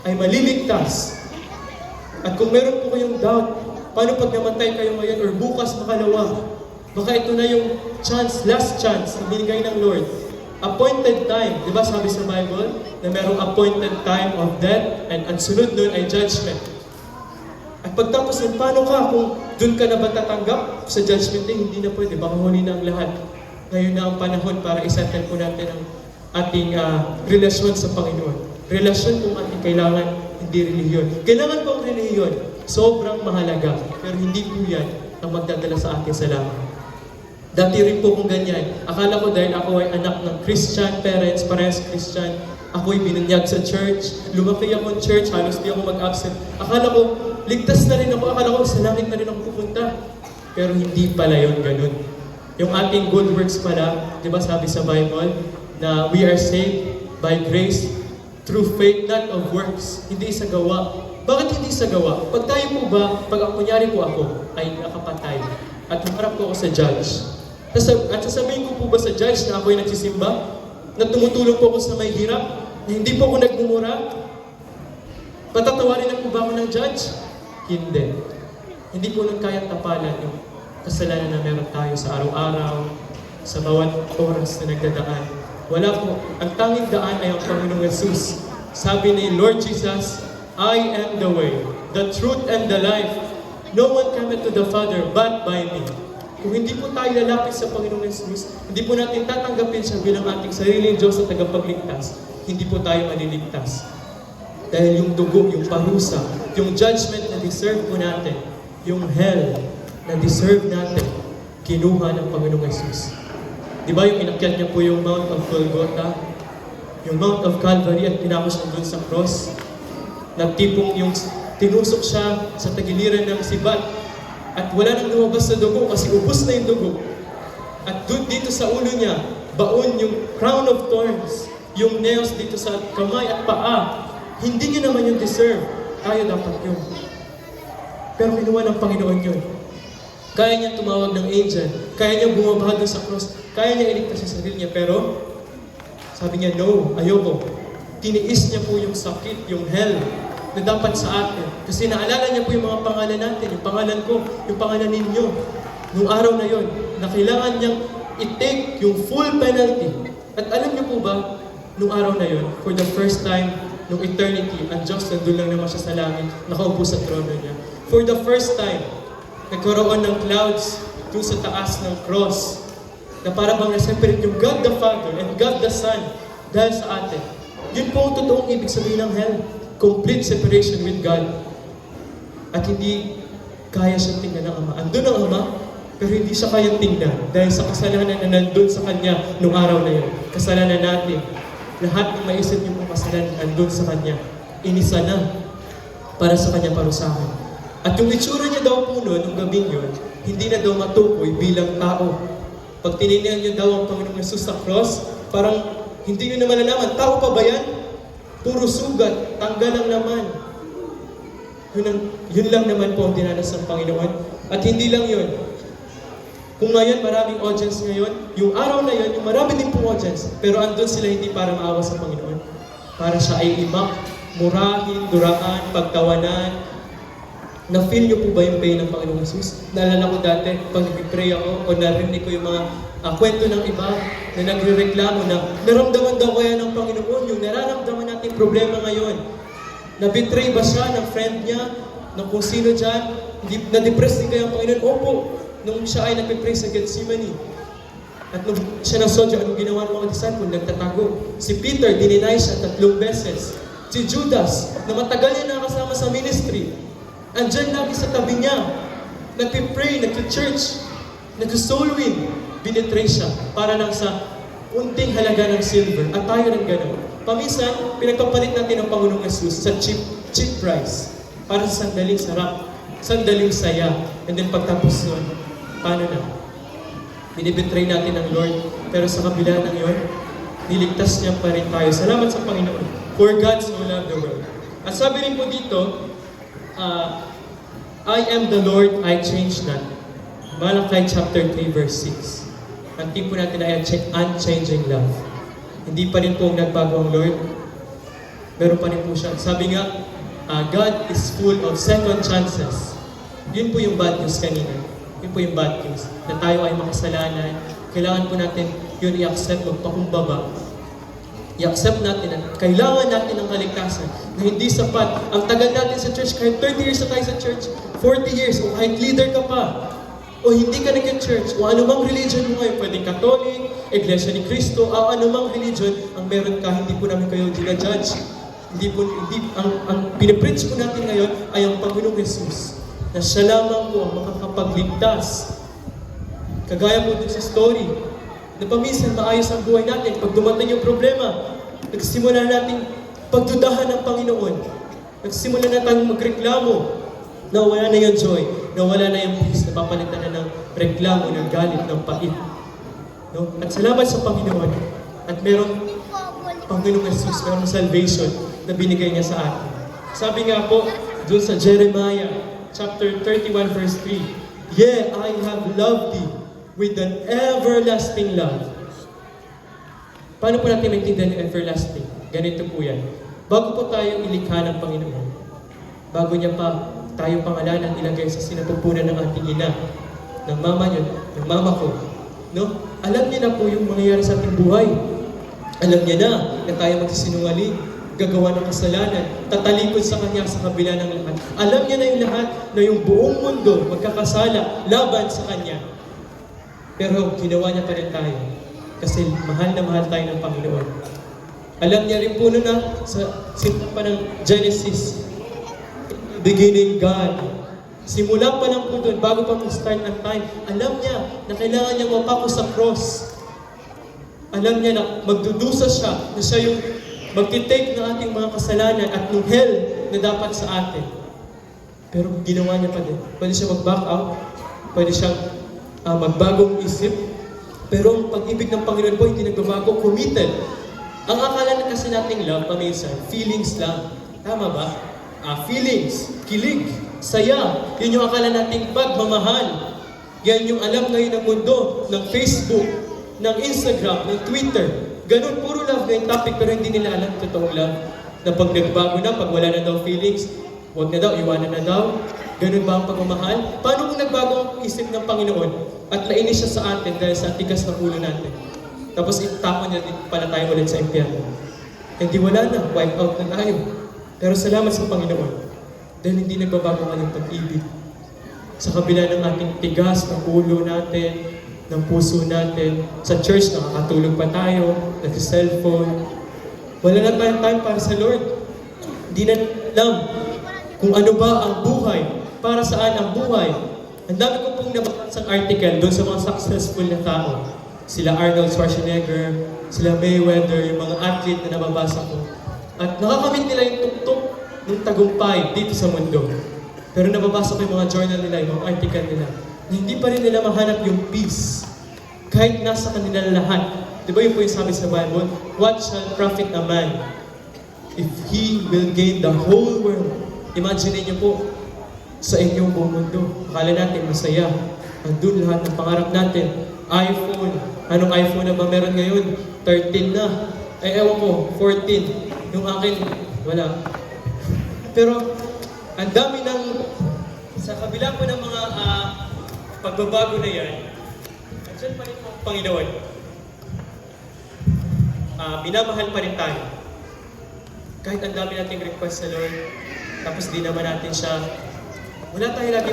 ay maliligtas. At kung meron po kayong doubt, paano pag namatay kayo ngayon or bukas makalawa? Baka ito na yung chance, last chance na binigay ng Lord. Appointed time, di ba sabi sa Bible, na merong appointed time of death and ang sunod nun ay judgment. At pagtapos nun, paano ka kung dun ka na ba tatanggap sa judgment day? Hindi na pwede, baka huli na ang lahat. Ngayon na ang panahon para isantan po natin ang ating relasyon sa Panginoon. Relasyon kung ating kailangan, hindi relihiyon. Kailangan po ang relihiyon, sobrang mahalaga, pero hindi po yan ang magdadala sa atin sa langit. Dati rin po kung ganyan. Akala ko dahil ako ay anak ng Christian parents, parehas Christian, ako'y binunyag sa church, lumaki ako ng church, halos di ako mag-absent. Akala ko, ligtas na rin ako, akala ko sa langit na rin ako pupunta. Pero hindi pala yun ganun. Yung ating good works pala, di ba sabi sa Bible, na we are saved by grace through faith, not of works. Hindi sa gawa. Bakit hindi sa gawa? Pag tayo po ba, pag kunyari po ako, ay nakapatay, at humarap po ako sa judge, at sasabihin ko po ba sa judge na ako'y nagsisimba? Na tumutulong po ako sa may hirap? Na hindi po ako nagmumura? Patatawarin na po ba ako ng judge? Hindi. Hindi po nang kayang tapalan yung kasalanan na meron tayo sa araw-araw, sa bawat oras na nagdadaan. Wala po. Ang tanging daan ay ang Panginoong Jesus. Sabi ni Lord Jesus, I am the way, the truth, and the life. No one cometh to the Father but by me. Kung hindi po tayo lalapit sa Panginoong Jesus, hindi po natin tatanggapin siya bilang ating sariling Diyos at tagapagligtas, hindi po tayo maliligtas. Dahil yung dugo, yung parusa, yung judgment na deserve po natin, yung hell na deserve natin, kinuha ng Panginoong Jesus. Di ba yung inakyat niya po yung Mount of Golgotha, yung Mount of Calvary at pinakos niya doon sa cross, na tipong yung tinusok siya sa tagiliran ng sibat, at wala nang lumabas sa dugo kasi ubos na yung dugo. At doon dito sa ulo niya, baon yung crown of thorns, yung nails dito sa kamay at paa. Hindi niya naman yung deserve. Tayo dapat yun. Pero kinuha ng Panginoon yun. Kaya niya tumawag ng angel. Kaya niya bumaba doon sa cross. Kaya niya iligtas sa sarili niya. Pero sabi niya, no, ayoko. Tiniis niya po yung sakit, yung hell na dapat sa atin. Kasi naalala niya po yung mga pangalan natin, yung pangalan ko, yung pangalan ninyo. Nung araw na yon, na kailangan niyang i-take yung full penalty. At alam niyo po ba, nung araw na yon, for the first time, nung eternity, ang Diyos nandun lang naman siya sa langit, nakaupo sa trono niya. For the first time, nagkaroon ng clouds dun sa taas ng cross, na para bang na-separate yung God the Father and God the Son dahil sa atin. Yun po ang totoong ibig sabihin ng hell. Complete separation with God. At hindi kaya siyang tingnan ng Ama. Andun ang Ama, pero hindi siya kayang tingnan dahil sa kasalanan na nandun sa Kanya nung araw na yun. Kasalanan natin. Lahat ng maisip niyo pong kasalanan nandun sa Kanya. Inisa na para sa Kanya parusahan. At yung itsura niya daw po noon, nung gabing yun, hindi na daw matukoy bilang tao. Pag tinignan niyo daw ang Panginoong Jesus sa cross, parang hindi niyo na malalaman, tao pa ba yan? Puro sugat, tanggal ang laman. Yun lang naman po ang dinanas ng Panginoon. At hindi lang yun. Kung ngayon maraming audience ngayon, yung araw na yun, yung marami din pong audience, pero andun sila hindi para maawa sa Panginoon. Para siya ay imak, murahin, duraan, pagtawanan, Na-feel niyo po ba yung pain ng Panginoong Jesus? Naalala ko dati, pag nag-pray ako o narinig ko yung mga kwento ng iba na nagre-reklamo na naramdaman daw kaya ng Panginoon yung nararamdaman nating problema ngayon. Na-betray ba siya ng friend niya, ng kung sino dyan? Na-depress din kaya ang Panginoon? Opo, nung siya ay nagpe-pray sa Gethsemane. At nung siya nasodyo, anong ginawa ng mga disciple? Nagtatago. Si Peter, dininay siya 3 beses. Si Judas, na matagal niya nakasama sa ministry, andyan lagi sa tabi niya. Nagpipray, nagpi-church, nag-soul win. Binitray siya para lang sa unting halaga ng silver. At tayo rin gano'n. Paminsan, pinagpapalit natin ang Panginoong Jesus sa cheap price. Para sa sandaling sarap, sandaling saya. And then pagtapos nun, paano na? Binibitray natin ang Lord. Pero sa kabila ng yun, niligtas niya pa rin tayo. Salamat sa Panginoon. For God so loved the world. At sabi rin po dito, I am the Lord, I change not. Malachi chapter 3 verse 6. Ang tipo natin ay unchanging love. Hindi pa rin po nagbago ang Lord. Meron pa rin po siya. Sabi nga, God is full of second chances. Yun po yung bad news kanina. Yun po yung bad news. Na tayo ay makasalanan. Kailangan po natin yun i-accept, magpakumbaba. I-accept natin at kailangan natin ng kaligtasan na hindi sapat. Ang tagal natin sa church, kahit 30 years na tayo sa church, 40 years, o kahit leader ka pa, o hindi ka nag-church, o anumang religion mo ngayon, pwedeng Catholic, Iglesia ni Cristo, o anumang religion, ang meron ka, hindi po namin kayo ginajudge. Ang pinipreach po natin ngayon ay ang Panginoong Jesus, na siya lamang po ang makakapagligtas. Kagaya po dun sa story, na paminsan maayos ang buhay natin. Pag dumating yung problema, nagsimula natin pagdudahan ng Panginoon. Nagsimula na tayong magreklamo. Nawala na yung joy. Nawala na yung peace. Napapalitan na ng reklamo, ng galit, ng pait. No? At salamat sa Panginoon. At merong Panginoong Jesus, merong salvation na binigay niya sa atin. Sabi nga po, dun sa Jeremiah, chapter 31, verse 3, "Yeah, I have loved thee with an everlasting love." Paano po natin maintindihan yung everlasting? Ganito po yan. Bago po tayo ilikha ng Panginoon, bago niya pa tayo pangalanan, ilagay sa sinapupunan ng ating ina, ng mama niyo, ng mama ko, no? Alam niya na po yung mangyayari sa ating buhay. Alam niya na tayo magsisinungaling, gagawa ng kasalanan, tatalikod sa Kanya sa kabila ng lahat. Alam niya na yung lahat, na yung buong mundo magkakasala laban sa Kanya. Pero ginawa niya pa rin tayo kasi mahal na mahal tayo ng Panginoon. Alam niya rin po na sa simula pa ng Genesis, beginning God. Simula pa lang po doon, bago pa mag-start ang time, alam niya na kailangan niyang mapako sa cross. Alam niya na magdudusa siya, na siya yung magtitake ng ating mga kasalanan at ng hell na dapat sa atin. Pero ginawa niya pa din. Pwede siya mag-back out, pwede siyang magbagong isip. Pero ang pag-ibig ng Panginoon po, hindi nagbabago, committed. Ang akala na kasi nating love, paminsan, feelings lang. Tama ba? Feelings, kilig, saya. Yun yung akala nating pagmamahal. Yan yung alam ngayon ng mundo, ng Facebook, ng Instagram, ng Twitter. Ganun, puro love na yung topic, pero hindi nila alam totoong love. Na pag nagbago na, pag wala na daw feelings, huwag na daw, iwanan na daw. Ganun ba ang pagmamahal? Paano kung nagbago ang isip ng Panginoon at nainis siya sa atin dahil sa tigas ng ulo natin? Tapos itapon niya din pala tayo ulit sa impyerno. Hindi wala na, wipe out na tayo. Pero salamat sa Panginoon dahil hindi nagbabago ang kanyang pag-ibig. Sa kabila ng ating tigas ng ulo natin, ng puso natin, sa church nakakatulog pa tayo, nag-cellphone. Wala na tayong time para sa Lord. Hindi na alam kung ano ba ang buhay, para saan ang buhay. Ang dami ko pong nabasang article doon sa mga successful na tao. Sila Arnold Schwarzenegger, sila Mayweather, yung mga athlete na nababasa ko. At nakakamit nila yung tuktok ng tagumpay dito sa mundo. Pero nababasa ko yung mga journal nila, yung mga article nila, na hindi pa rin nila mahanap yung peace. Kahit nasa kanila lahat. Di ba yun po yung sabi sa Bible? What shall profit a man if he will gain the whole world? Imagine niyo po, sa inyong buong mundo. Akala natin masaya. Andun lahat ng pangarap natin. iPhone. Anong iPhone na ba meron ngayon? 13 na. Ewan ko, 14. Yung akin, wala. Pero, ang dami ng sa kabila po ng mga pagbabago na yan, andyan pa rin po ang Panginoon. Minamahal pa rin tayo. Kahit ang dami nating request sa Lord, tapos di naman natin siya, wala tayo lagi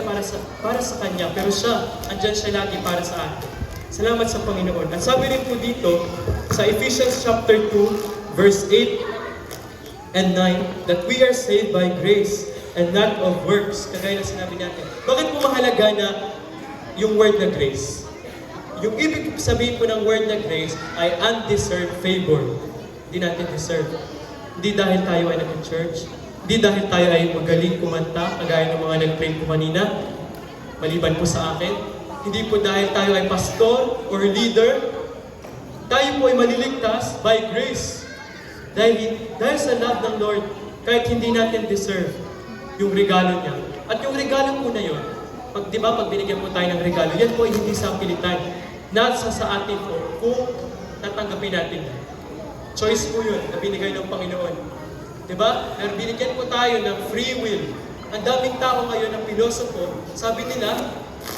para sa Kanya, pero siya, andyan siya lagi para sa atin. Salamat sa Panginoon. At sabi rin po dito, sa Ephesians chapter 2, verse 8 and 9, that we are saved by grace and not of works. Kagaya na sinabi natin. Bakit po mahalaga na yung word na grace? Yung ibig sabihin po ng word na grace ay undeserved favor. Hindi natin deserve. Hindi dahil tayo ay nag-church. Hindi dahil tayo ay magaling kumanta, kagaya ng mga nag-pray po kanina. Maliban po sa akin. Hindi po dahil tayo ay pastor or leader. Tayo po ay maliligtas by grace. Dahil sa love ng Lord, kahit hindi natin deserve yung regalo niya. At yung regalo po na yun, pag binigyan po tayo ng regalo, yan po ay hindi sa pilitan. Nasa sa atin po kung tatanggapin natin. Choice po yun na binigay ng Panginoon. Diba? Pero binigyan po tayo ng free will. Ang daming tao ngayon ng pilosopo, sabi nila,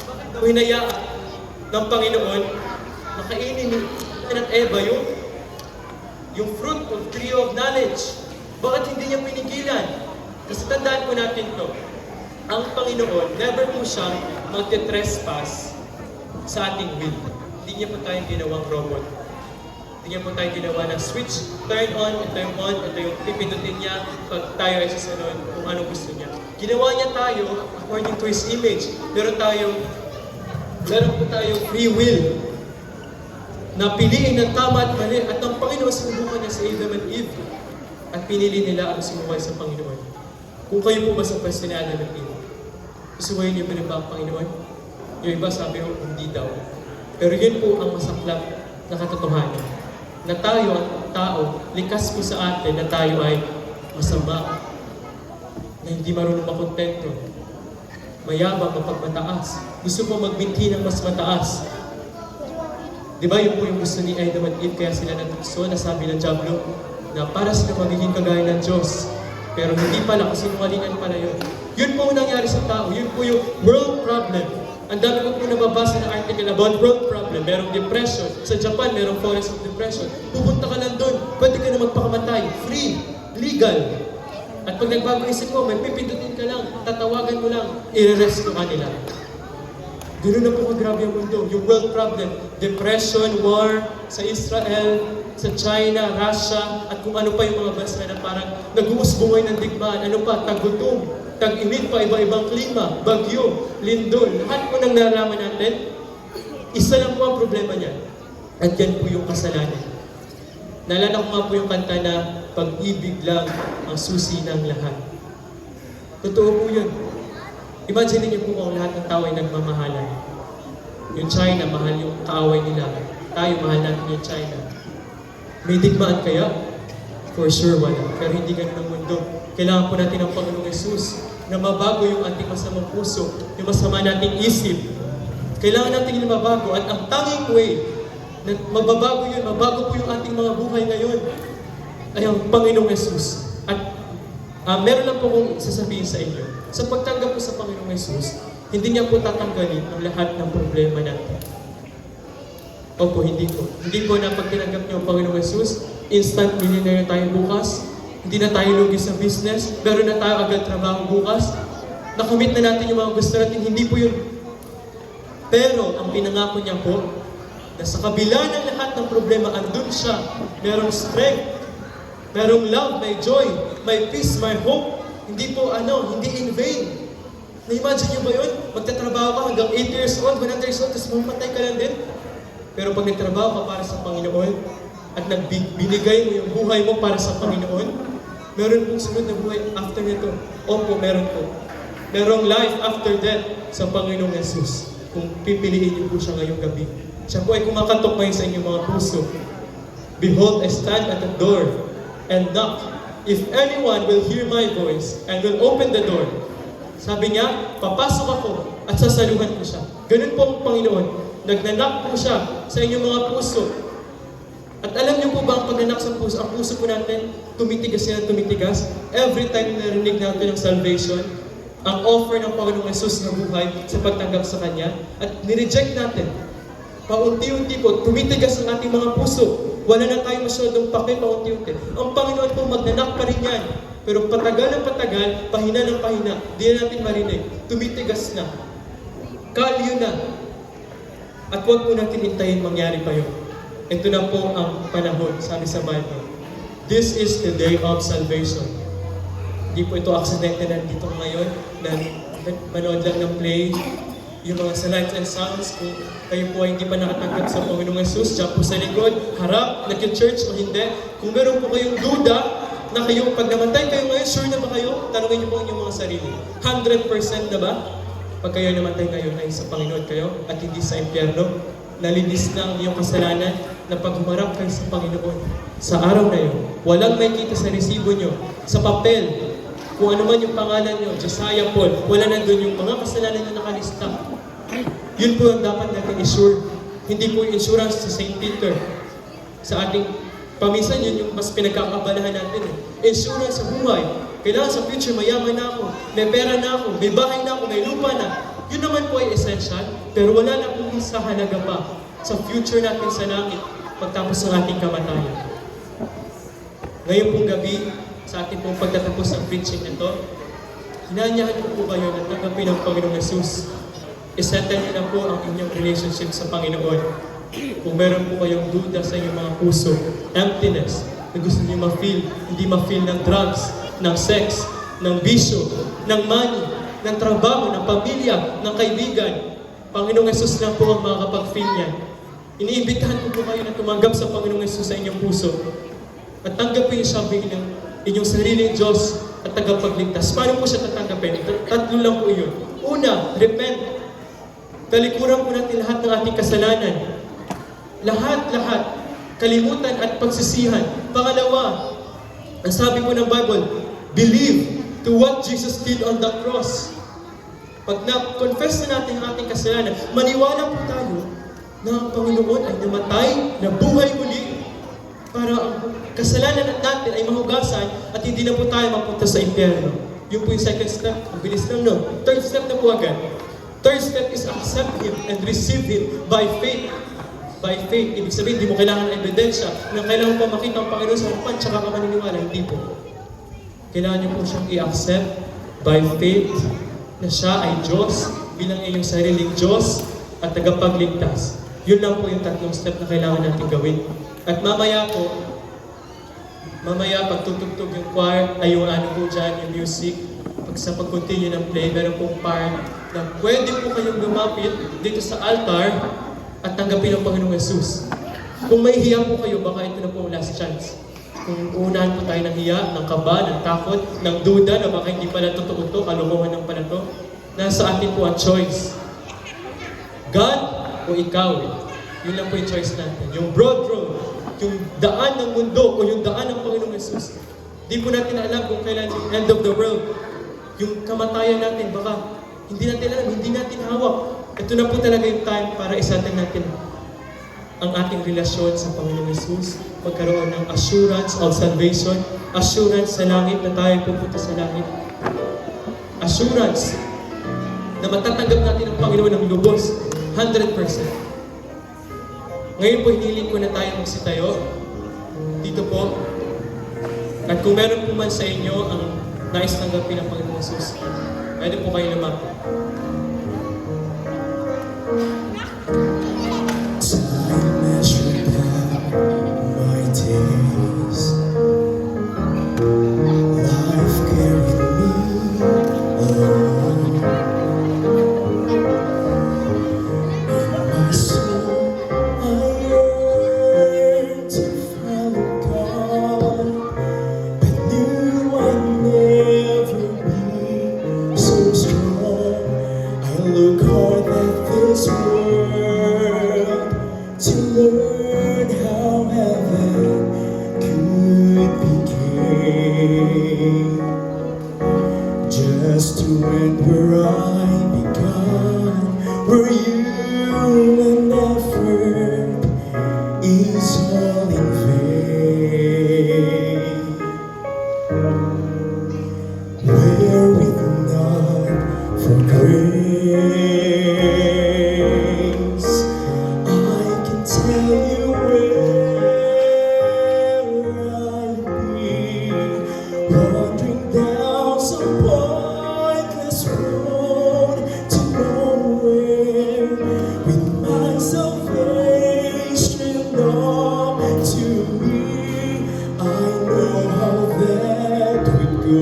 bakit daw hinayaan ng Panginoon na kainin ni Adan at Eva yung fruit of tree of knowledge? Bakit hindi niya pinigilan? Kasi tandaan po natin to. Ang Panginoon, never po siyang magte-trespass sa ating will. Hindi niya po tayo ginawang robot. Hindi niya po tayo ginawa ng switch, turn on, ito yung pipindutin niya pag tayo ay sasunod kung anong gusto niya. Ginawa niya tayo according to His image. Meron po tayong free will na piliin ng tama at mali. At ang Panginoon, sinubukan niya sa Adam and Eve. At pinili nila ang sumukay sa Panginoon. Kung kayo po ba sa pwesto ni Adam and Eve, isuwayin niyo ba rin ba ang Panginoon? Yung iba sabi ko, hindi daw. Pero yun po ang masaklap na katotohanan. Na tayo, ang tao, likas po sa atin na tayo ay masama. Na hindi marunong makontento. Mayabang, mapagmataas. Gusto po magbinti ng mas mataas. Diba yun po yung gusto ni Adam at Eve, kaya sila natukso na sabi ng Diablo na para sila magiging kagaya ng Diyos. Pero hindi pala, kasi sinungalingan pala yun. Yun po ang nangyari sa tao. Yun po yung world problem. Ang dami ko po nababasa ng article about world problem. Merong depression. Sa Japan, merong forest of depression. Pupunta ka lang doon. Pwede ka na magpakamatay. Free. Legal. At pag nagbago isip mo, may pipindutin ka lang. Tatawagan mo lang. I-rescue ka nila. Ganoon na po kagrabe ang mundo. Yung world problem. Depression, war, sa Israel, sa China, Russia, at kung ano pa yung mga bansa na parang nag-uusbungay ng digmaan. Ano pa? Tagutom. Tag-init pa, iba-ibang klima, bagyo, lindol, lahat po nang nalaman natin, isa lang po ang problema niya. At yan po yung kasalanan. Naalala ko nga po yung kanta na pag-ibig lang ang susi ng lahat. Totoo po yun. Imagine niyo po kung lahat ng tao ay nagmamahalan. Yung China, mahal yung kaaway nila. Tayo, mahal natin yung China. May digmaan kaya? For sure, wala. Pero hindi ganun ang mundo. Kailangan po natin ng Panginoong Jesus na mabago yung ating masamang puso, yung masama nating isip. Kailangan natin yung mabago. At ang tanging way na mababago yun, mabago po yung ating mga buhay ngayon, ay ang Panginoong Jesus. At meron lang po kong sasabihin sa inyo. Sa pagtanggap po sa Panginoong Jesus, hindi niya po tatanggalin ang lahat ng problema natin. Opo, hindi po. Hindi po na pag tinanggap niyo ang Panginoong Jesus, instant millionaire tayo bukas, hindi na tayo lugi sa business, meron na tayo agad trabaho bukas, nakamit na natin yung mga gusto natin, hindi po yun. Pero ang pinangako niya po, na sa kabila ng lahat ng problema, andun siya, merong strength, merong love, may joy, may peace, may hope, hindi po hindi in vain. Na-imagine niyo ba yun? Magtatrabaho ka hanggang 8 years old, 100 years old, tapos mamatay ka lang din. Pero pag nagtrabaho ka para sa Panginoon, at binigay mo yung buhay mo para sa Panginoon, meron pong sunod na buhay after nito. Opo, meron po. Merong life after death sa Panginoong Jesus. Kung pipiliin niyo po siya ngayong gabi. Siya po ay kumakatok ngayon sa inyong mga puso. Behold, I stand at the door and knock. If anyone will hear my voice and will open the door, sabi niya, papasok ako at sasaluhan ko siya. Ganun po ang Panginoon. Nagnanak po siya sa inyong mga puso. At alam niyo po ba ang pagnanak sa puso? Ang puso po natin, tumitigas yan, tumitigas. Every time narinig natin ang salvation, ang offer ng Panginoong Yesus na buhay sa pagtanggap sa Kanya at nireject natin. Paunti-unti po, tumitigas ang ating mga puso. Wala na tayong masyadong pake paunti-unti. Ang Panginoon po magnanak pa rin yan. Pero patagal ng patagal, pahina ng pahina, di na natin marinig. Tumitigas na. Kalyo na. At huwag po natin hintayin mangyari pa yun. Ito na po ang panahon, sabi sa Bible. This is the day of salvation. Hindi po ito aksidente na dito ngayon na manood lang ng play. Yung mga sa lights and sounds, kung kayo po ay hindi pa nakatanggap sa Panginoong Yesus, dyan po sa likod, harap, nag-church o hindi. Kung meron po kayong duda na kayo, pag namatay kayo ngayon, sure na ba kayo? Tanungin niyo po ang inyong mga sarili. 100% na ba? Pag kayo namatay kayo ay sa Panginoon kayo at hindi sa impyerno, nalinis na ang iyong kasalanan na pag humarap kayo sa Panginoon. Sa araw na yun, walang may kita sa resibo nyo, sa papel, kung ano man yung pangalan nyo, Josiah Paul, wala na doon yung mga kasalanan na nakalista. Yun po ang dapat natin i-sure. Hindi po yung insurance sa St. Peter. Sa ating paminsan, yun yung mas pinagkakabalahan natin. Insurance sa buhay. Kailangan sa future, mayaman na ako, may pera na ako, may bahay na ako, may lupa na. Yun naman po ay essential, pero wala na po sa halaga pa sa future natin sa langit pagtapos ng ating kamatayan. Ngayon pong gabi, sa ating pong pagtatapos ng preaching nito, hinanyahan ko po kayo na tanggapin ang Panginoong Yesus. Isettle niyo na po ang inyong relationship sa Panginoon. Kung meron po kayong duda sa inyong mga puso, emptiness, na gusto niyo ma-feel, hindi ma-feel ng drugs, ng sex, ng bisyo, ng money, ng trabaho, ng pamilya, ng kaibigan, Panginoong Yesus lang po ang makakapag-feel niyan. Iniimbitahan ko po kayo na tumanggap sa Panginoong Yesus sa inyong puso. At tanggapin siya bilang inyong sariling Diyos at tagapagligtas. Paano po siya tatanggapin? Tatlo lang po yun. Una, repent. Talikuran po natin lahat ng ating kasalanan. Lahat. Kalimutan at pagsisihan. Pangalawa, ang sabi po ng Bible, believe to what Jesus did on the cross. Pag na-confess na natin ang ating kasalanan, maniwala po tayo na ang Panginoon ay namatay, nabuhay muli, para ang kasalanan natin ay mahugasan at hindi na po tayo mapunta sa impyerno. Yun po yung second step. Ang bilis lang, no? Third step na po agad. Third step is accept Him and receive Him by faith. By faith. Ibig sabihin, hindi mo kailangan ng ebidensya na kailangan pa makita ang Panginoon sa harapan tsaka ka maniniwala. Hindi po. Kailangan niyo po siyang i-accept by faith na siya ay Diyos bilang inyong sariling Diyos at tagapagligtas. Yun lang po yung tatlong step na kailangan natin gawin. At mamaya pag tutugtog yung choir, ay yung ano po dyan, yung music, sa pag-continue ng play, meron pong part na pwede po kayong lumapit dito sa altar at tanggapin ang Panginoong Yesus. Kung may hiya po kayo, baka ito na po ang last chance. Kung unahan po tayo ng hiya, ng kaba, ng takot, ng duda, na baka hindi pala totoo ito, kalokohan ng pala ito, nasa atin po ang choice. God o ikaw? Yun lang po yung choice natin. Yung broad road, yung daan ng mundo o yung daan ng Panginoong Yesus. Di po natin alam kung kailan yung end of the world. Yung kamatayan natin, baka hindi natin alam, hindi natin hawak. Ito na po talaga yung time para isatin natin ang ating relasyon sa Panginoong Yesus. Magkaroon ng assurance of salvation, assurance sa langit na tayo pupunta sa langit. Assurance na matatanggap natin ang Panginoon ng lubos, 100%. Ngayon po, hiniling ko na tayo magsitayo. Dito po. At kung meron po man sa inyo ang nais tanggapin ng Panginoong Yesus, pwede po kayo lumapit. Time measured out my days. Life carried me along. In my soul, I yearned to follow God, but knew I'd never be so strong. I look hard at this world to learn how heaven could be gained. Just to end where I began, where you and effort is all in vain. Where with none know how that would go.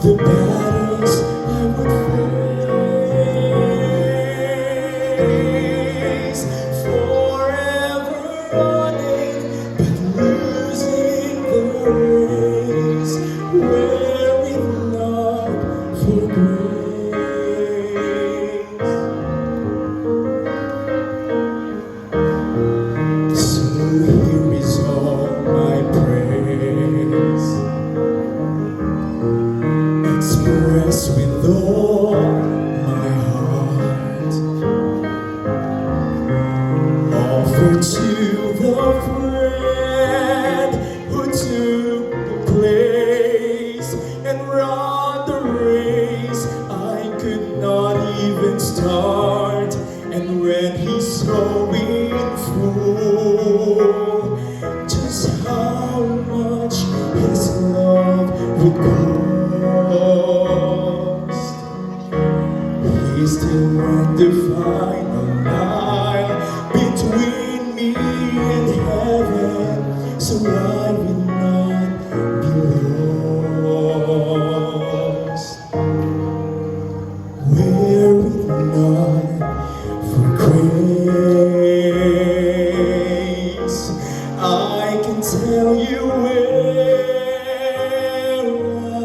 The battles I would face, forever running, but losing the race, wearing not for grace. So here is all my praise, expressed with all my heart, offered to the friend who took the place and ran the race I could not even start. And when he saw it through, just how much his love would cost, he still ran the final mile between me and heaven, so I will not be lost. Were it not for grace, I can tell you where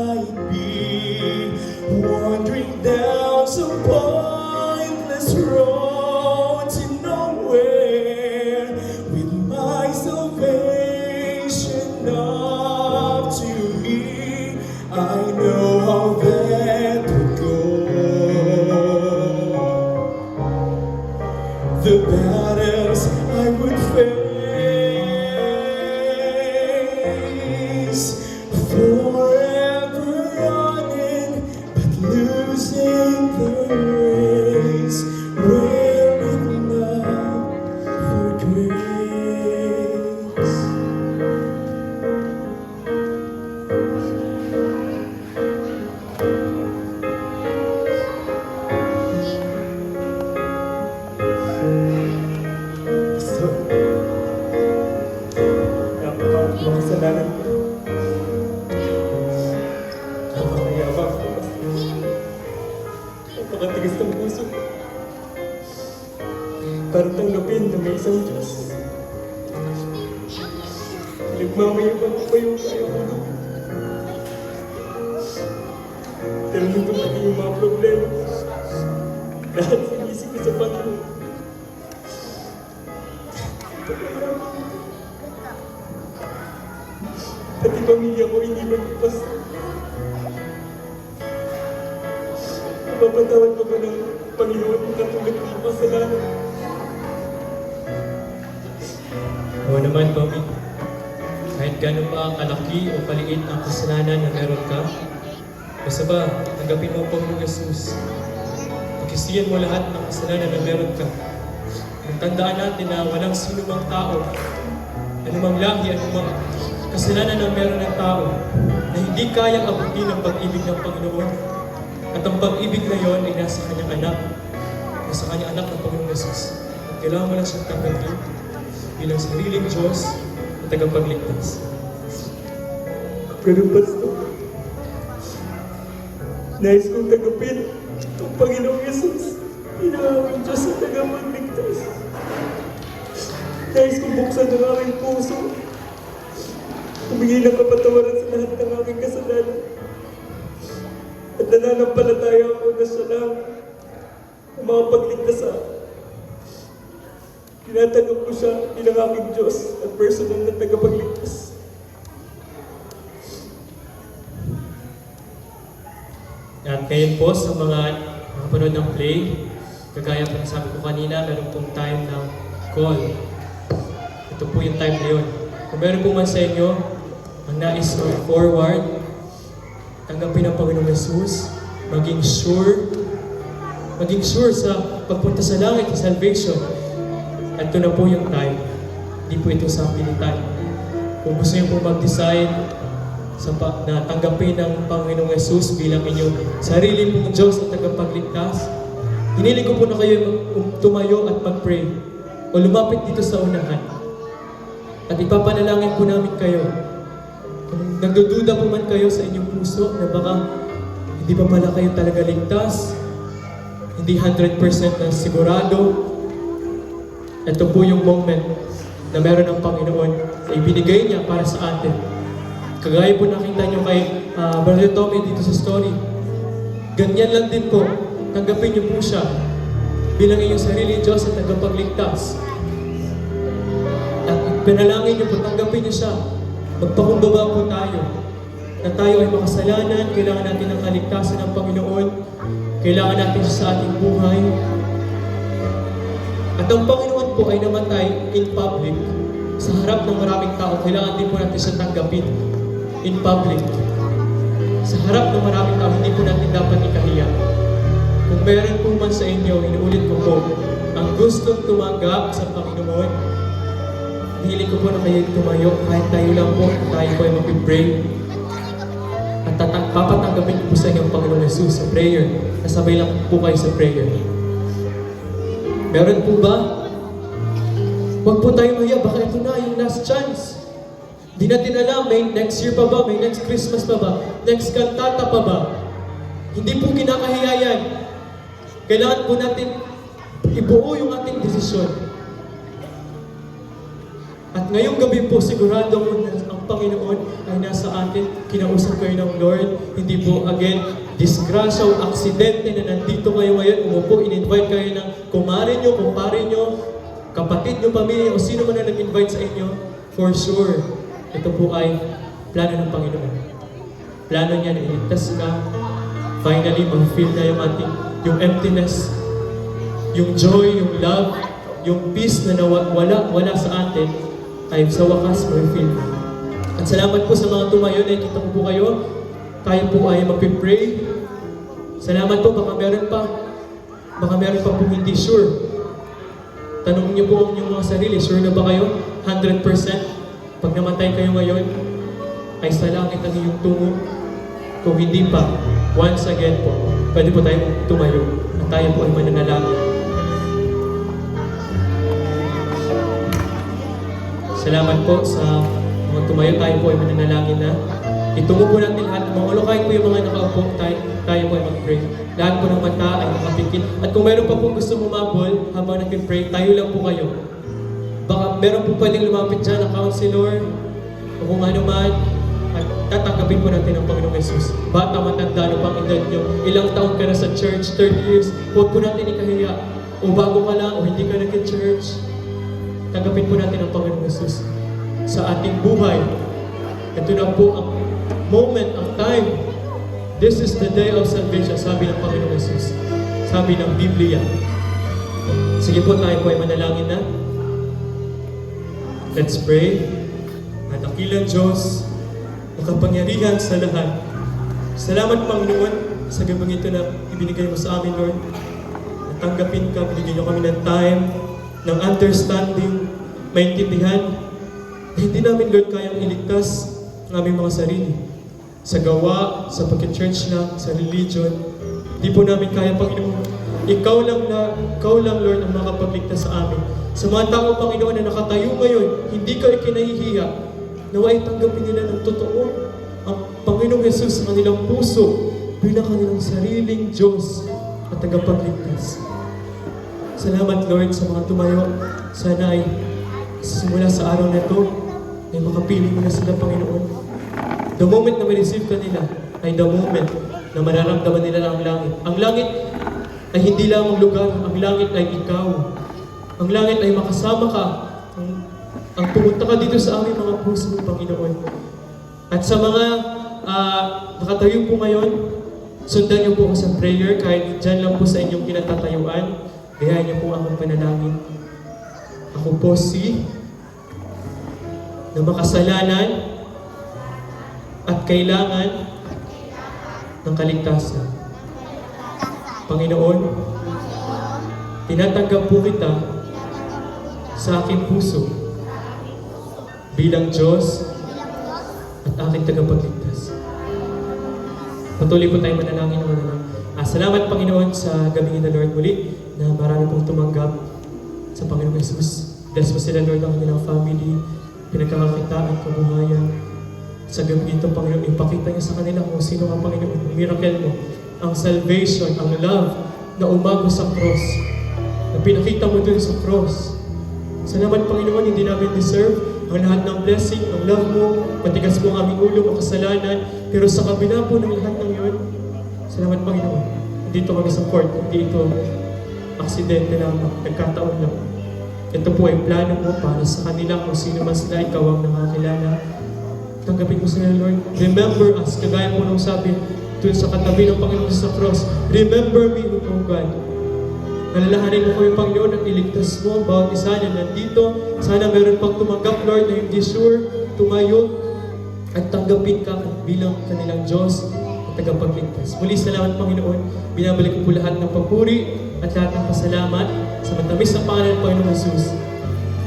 I'd be, wandering down some pointless road to nowhere, with my salvation up to me. I know how that would go. The battles I would face, forever running, but losing the race, wearing not for grace. So, napakasalanan ko. Napakayabang ko. Napakatigas ng puso ko. Para tanggapin na may isang Diyos. Nagmamayabang ko pa yung kaya ko. Pero nung dumating yung mga problema, lahat sinisip ko sa Panginoon. Pati pamilya ko hindi magpas. Mapapatawad ko ba ng Panginoon ang katulad ng kasalanan? Oo naman, Tommy. Kahit gano'n pa kalaki o kaliit ang kasalanan na meron ka, basta ba, tanggapin mo ang Panginoong Jesus. Pagkisiyan mo lahat ng kasalanan na meron ka. Tandaan natin na walang sino mang tao, anumang lahi, anumang kasalanan na meron ng tao na hindi kayang abutin ang pag-ibig ng Panginoon. At ang pag-ibig na yon ay nasa kanyang anak, nasa kanyang anak ng Panginoong Jesus. At kailangan mo lang siyang tanggapin bilang sariling Diyos at tagapagligtas. Pero Pastor, nais kong tanggapin ang Panginoong Jesus, pinakawang Diyos at tagapagligtas. Nais kong buksan ang aking puso, humingi ng kapatawaran sa lahat ng aking kasalanan. At nananampalataya ako na siya lang ang makapagligtas sa akin. Tinatanggap ko siya bilang aking Diyos at personal na tagapagligtas. At ngayon po sa mga nakapanood ng play, kagaya po na sabi ko kanina, meron pong time ng call. Ito po yung time na yun. Kung meron po man sa inyo, ang nais mo forward, tanggapin ang Panginoong Jesus, maging sure sa pagpunta sa langit, sa salvation. At ito na po yung time. Hindi po ito sa pilitan. Kung gusto niyo po mag-decide na tanggapin ang Panginoong Jesus bilang inyong sarili pong Diyos at tagapagligtas, hiniling ko po na kayo tumayo at mag-pray o lumapit dito sa unahan. At ipapanalangin po namin kayo. Kung nagdududa po man kayo sa inyong puso na baka hindi pa pala kayo talaga ligtas, hindi 100% na sigurado, ito po yung moment na meron ng Panginoon na ibinigay niya para sa atin. Kagaya po nakita nyo kay Brother Tommy dito sa story. Ganyan lang din po, tanggapin niyo po siya bilang inyong sarili Diyos at tagapagligtas. At pinalangin niyo po, tanggapin niyo siya. Magpakumbaba po tayo. Na tayo ay makasalanan, kailangan natin ng kaligtasan ng Panginoon. Kailangan natin siya sa ating buhay. At ang Panginoon po ay namatay in public. Sa harap ng maraming tao, kailangan din po natin siya tanggapin in public. Sa harap ng maraming tao, hindi po natin dapat ikahiya. Kung meron po man sa inyo, inuulit ko po, ang gustong tumanggap sa Panginoon, hiling ko po na kayo tumayo, kahit tayo lang po, tayo po ay mag-pray. At papatanggapin ko po sa inyo ang Panginoon Jesus sa prayer. Nasabay lang po kayo sa prayer. Meron po ba? Huwag po tayo mahiya, baka ito na yung last chance. Di natin alam, may next year pa ba? May next Christmas pa ba? Next kantata pa ba? Hindi po kinakahiya yan. Kailangan po natin ibuo yung ating desisyon. At ngayong gabi po, sigurado ko na ang Panginoon ay nasa atin. Kinausap kayo ng Lord. Hindi po, again, disgrasya o aksidente na nandito kayo ngayon. Umupo, in-invite kayo ng kumare nyo, kumpare nyo, kapatid nyo, pamilya, o sino man na nag-invite sa inyo. For sure, ito po ay plano ng Panginoon. Plano niya na iligtas ka. Finally, mag-feel na yung emptiness, yung joy, yung love, yung peace na wala sa atin, ay sa wakas ma-feel. At salamat po sa mga tumayo, nakikita ko po kayo. Tayo po ay mag-pray. Salamat po, baka meron pa po hindi sure. Tanong niyo po ang inyong mga sarili, sure na ba kayo? 100%? Pag namatay kayo ngayon, ay sa langit ang iyong tungo. Kung hindi pa, once again po, pwede po tayo tumayo at tayo po ay mananalangin. Salamat po sa mga tumayo. Tayo po ay mananalangin na. Itungo po natin lahat ng mga ulo. Kahit po yung mga nakaupo, tayo po ay mag-pray. Lahat po ng mata ay nakapikit. At kung meron pa po gusto umabol habang nag-pray, tayo lang po kayo. Baka meron po pwedeng lumapit dyan na counselor o kung ano man. At tatanggapin po natin ang Panginoong Jesus. Bata, matanda, ano pang edad nyo. Ilang taon ka na sa church, 30 years. Huwag po natin ikahiya. O bago ka lang, o hindi ka nag-church. Tanggapin po natin ang Panginoong Jesus sa ating buhay. Ito na po ang moment, ang time. This is the day of salvation, sabi ng Panginoong Jesus. Sabi ng Biblia. Sige po, tayo po ay manalangin na. Let's pray. At dakilang Diyos, makapangyarihan sa lahat. Salamat, Panginoon, sa gabang ito na ibinigay mo sa amin, Lord. Natanggapin ka, binigyan kami ng time, ng understanding, maintindihan, na hindi namin, Lord, kayang iligtas ang aming mga sarili. Sa gawa, sa pagka-church lang, sa religion, hindi po namin kaya, Panginoon. Ikaw lang, Lord, ang makapagligtas sa amin. Sa mga tao, Panginoon, na nakatayo ngayon, hindi ka ikinahihiya, naway tanggapin nila ng totoo ang Panginoong Jesus sa kanilang puso bilang kanilang sariling Diyos at tagapagligtas. Salamat, Lord, sa mga tumayo. Sana ay simula sa araw na ito, ay makapili mo na sila, Panginoon. The moment na ma-receive ka nila, ay the moment na mararamdaman nila ang langit. Ang langit ay hindi lang ang lugar, ang langit ay ikaw. Ang langit ay makasama ka. Ang pumunta ka dito sa aming mga puso, Panginoon. At sa mga nakatayo po ngayon, sundan niyo po ako sa prayer, kahit dyan lang po sa inyong kinatatayuan. Gayahin niyo po akong panalangin. Ako po na makasalanan at kailangan ng kaligtasan. Panginoon, tinatanggap po kita sa aking puso bilang Diyos at aking tagapagligtas. Patuloy po tayo manalangin o manalangin. Salamat, Panginoon, sa gabi na, Lord, muli na marami pong tumanggap sa Panginoong Jesus. Bless po sila, Lord, ang kanilang family. pinagkakakitaan, kabuhayan. Sa gabi ito, Panginoon, ipakita niyo sa kanila kung sino ang Panginoon, ang miracle mo, ang salvation, ang love na umago sa cross, na pinakita mo dun sa cross. Salamat, Panginoon, hindi namin deserve ang lahat ng blessing, ang love mo, matigas mo ang aming ulo, ang kasalanan, pero sa kabila po ng lahat ng yun, salamat, Panginoon, hindi ito kami sa court, hindi ito aksidente lang, nagkataon lang. Ito po ay plano mo para sa kanila, kung sino man sila, ikaw ang nakakilala. Tanggapin mo sila, Lord. Remember us, kagaya po nung sabi dun sa katabi ng Panginoon sa cross, remember me, O God. Nalalahanin mo kami, Panginoon, at iligtas mo ang bawat isa na nandito. Sana meron pang tumanggap, Lord, na hindi sure, tumayo, at tanggapin ka bilang kanilang Diyos at tagapagligtas. Muli, salamat, Panginoon. Binabalik ko po lahat ng papuri at lahat ng pasalamat sa matamis na pangalan ng Panginoon Jesus.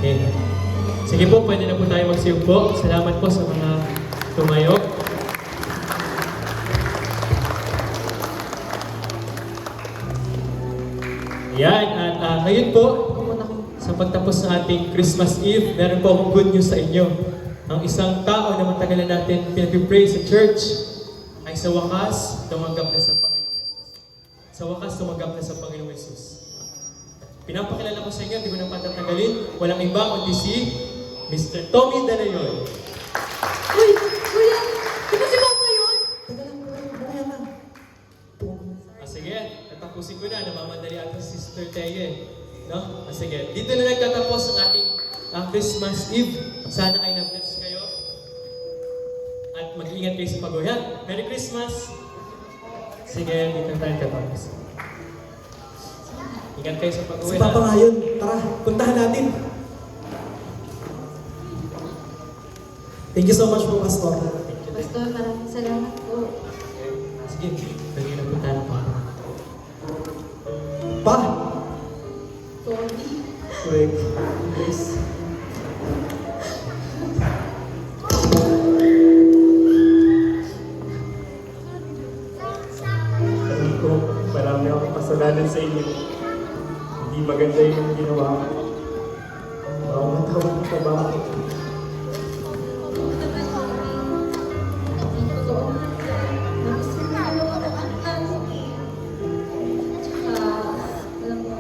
Amen. Sige po, pwede na po tayo magsiyupo. Salamat po sa mga tumayo. Yan, at ngayon po, sa pagtapos ng ating Christmas Eve, meron po akong good news sa inyo. Ang isang tao na matagal na natin pinag-pray sa church ay sa wakas tumanggap na sa Panginoong Jesus. Sa wakas tumanggap na sa Panginoong Jesus. Pinapakilala ko sa inyo, hindi ko na patatagalin, walang iba kundi si Mr. Tommy Dalayon. Uy! Kuya! Di ba si Papa yun? Sige, tatapusin ko na, namamadali ating Sister Teye. No? Sige, dito na nagtatapos ang ating Christmas Eve. Sana ay na-bless kayo. At mag-iingat kayo sa pag-uwi. Merry Christmas! Sige, dito tayo tapos. Ingat kayo sa pag-uwi. Si Papa nga yun. Tara, puntahan natin. Thank you so much po, Pastor. Pastor, maraming salamat po. Sige, pwede na punta na pa. Pa! Tommy. Wait, please. Alam ko, marami akong kasalanan sa inyo. Hindi maganda yung ginawa ko. Matawag ka ba ako? Alam mo,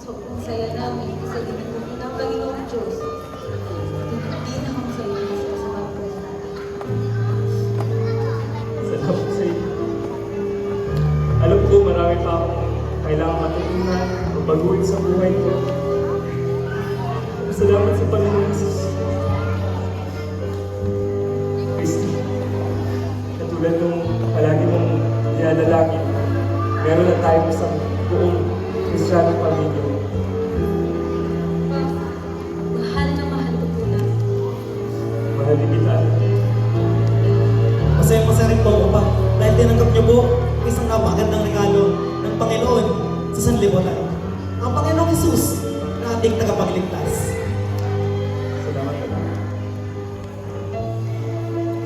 sobrang saya namin kasi ginagawa ng Panginoong Diyos. Hindi na kami sa iyo sa mga prayer natin. Salamat sa inyo. Alam ko, marami pa akong kailangan matutunan o baguhin sa buhay ko. Salamat sa Panginoon Jesus. Christy, katulad nung palagi mong dinadalangin, meron na tayo sa buong Kristiyano pamilya. Mahal na mahal ko po na. Mahal din kita. Masaya-masaya rin po ako pa. Dahil tinanggap niyo po isang napakagandang regalo ng Panginoon sa sanlibutan. Ang Panginoong Jesus na ating tagapagligtas. Salamat po.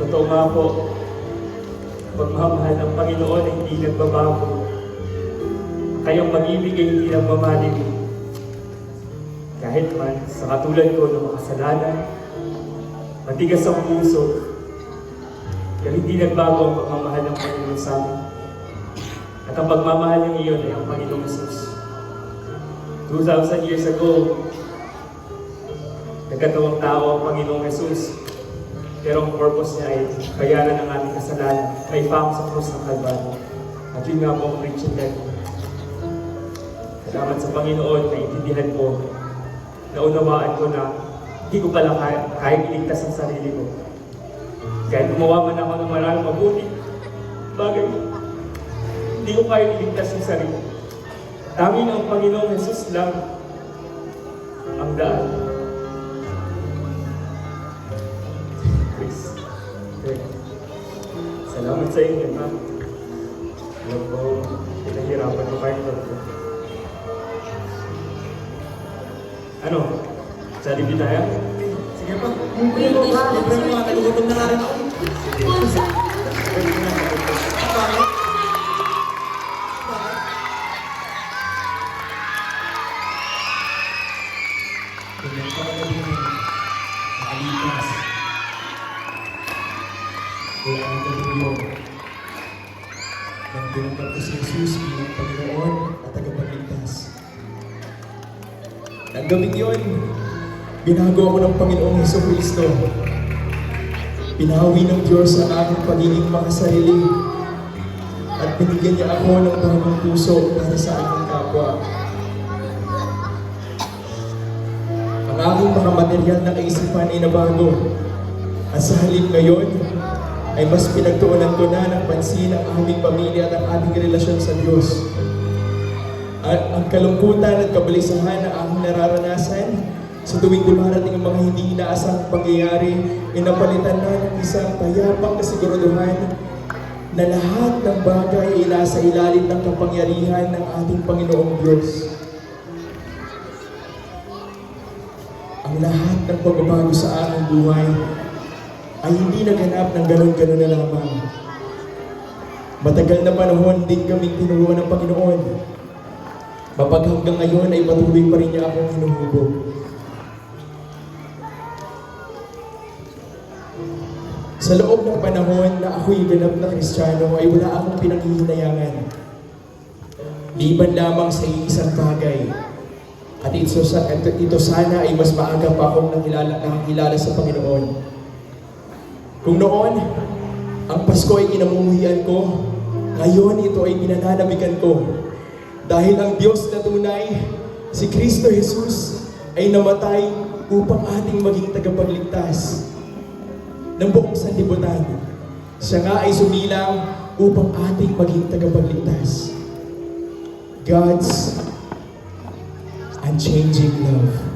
Totoo nga po, pagmamahal ng Panginoon ay hindi nagbabago. Kayong mag-ibig ay hindi nagmamalig. Kahit man sa katulad ko ng makasalanan, matigas ang puso, pero hindi nagbago ang pagmamahal ng Panginoon sa amin. At ang pagmamahal ng iyon ay ang Panginoong Jesus. 2,000 years ago, nagkatawang tao ang Panginoong Jesus. Pero ang purpose niya ay bayaran ang ating kasalanan na ipang sa krus ng Kalbaryo. At yun nga po ang preaching life. Salamat sa Panginoon na intindihan ko, naunawaan ko na hindi ko pala kaya iligtas ang sarili ko. Kahit gumawa man ako ng maraming mabuti, bagay, hindi ko kaya iligtas ang sarili. Tanging ang Panginoong Jesus lang ang daan. Please. Okay. Salamat sa inyo, ma'am. Alam ko, pinahirapan ko kayo ito. Ano? Jollibee tayo? Sige pa. Libre mo ba? Libre mo nga. Nagugutom na nga rin ako. Kailan pa ka gabi naman? Nakalipas ligtas. Kaya ang gabi yun, nang tinanggap ko si Jesus bilang Panginoon at tagapagligtas. Nang gabing yun, binago ako ng Panginoong Hesus Kristo. Pinawi ng Diyos ang aking pagiging makasarili at binigyan niya ako ng bagong puso para sa aking kapwa. Ang aking mga material na kaisipan ay nabago. At sa halip ngayon, ay mas pinagtuunan ko na ng pansin ang aming pamilya at ang aming relasyon sa Diyos. At ang kalungkutan at kabalisahan na aking nararanasan sa tuwing dumarating ang mga hindi inaasang pangyayari ay napalitan na ng isang payapang kasiguraduhan na lahat ng bagay ay nasa ilalim ng kapangyarihan ng ating Panginoong Diyos. Ang lahat ng pagbabago sa aking buhay ay hindi naganap ng ganon-ganon na lamang. Matagal na panahon din kaming tinuruan ng Panginoon. Mapag hanggang ngayon ay patuloy pa rin niya akong hinuhubog. Sa loob ng panahon na ako'y ganap na Kristiyano ay wala akong pinanghihinayangan. Liban lamang sa isang bagay. At ito sana ay mas maaga pa akong nakilala sa Panginoon. Kung noon, ang Pasko ay kinamumuhian ko, ngayon ito ay pinananamikan ko. Dahil ang Diyos na tunay, si Kristo Jesus, ay namatay upang ating maging tagapagligtas ng buong sanlibutan. Siya nga ay sumilang upang ating maging tagapagligtas. God's unchanging love.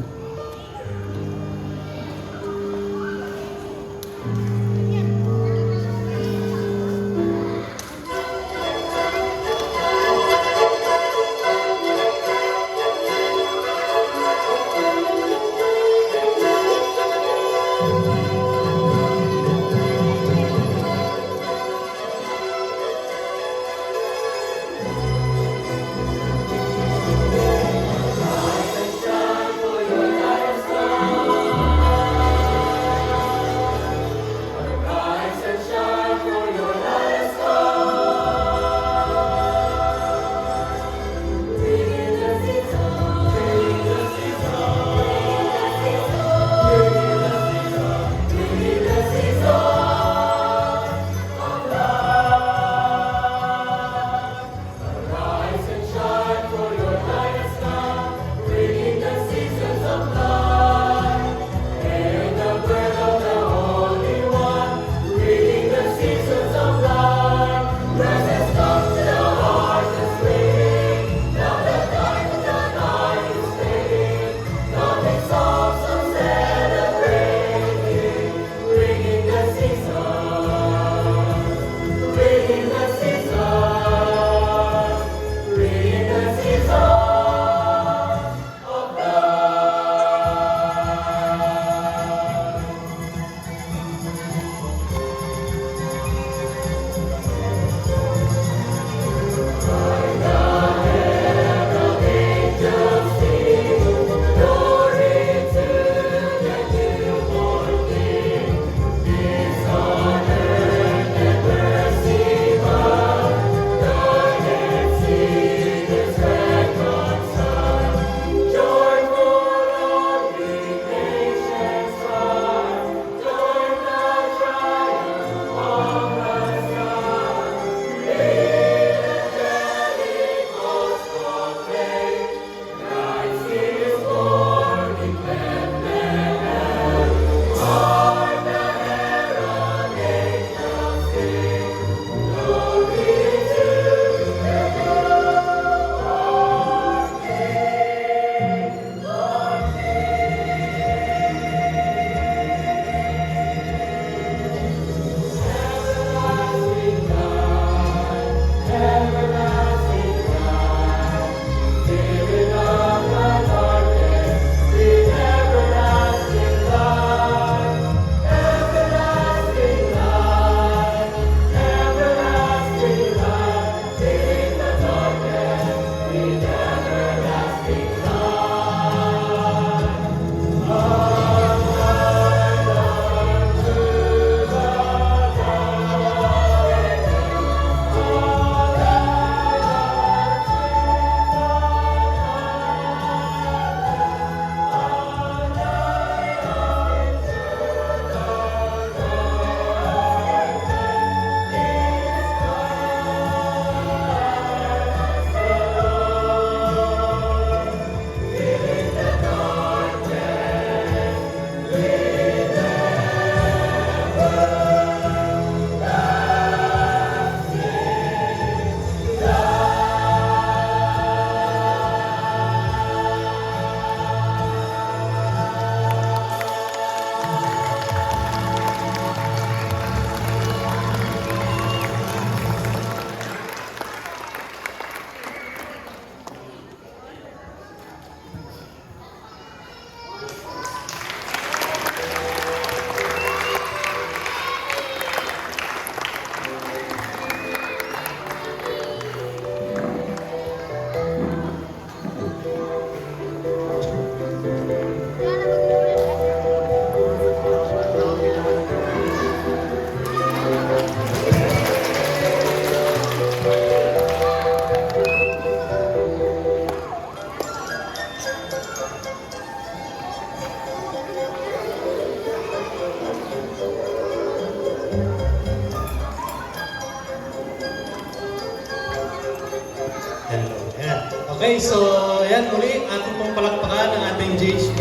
Hello. Ayan. Okay, so yan uli, ating pong palakpakan ang ating JH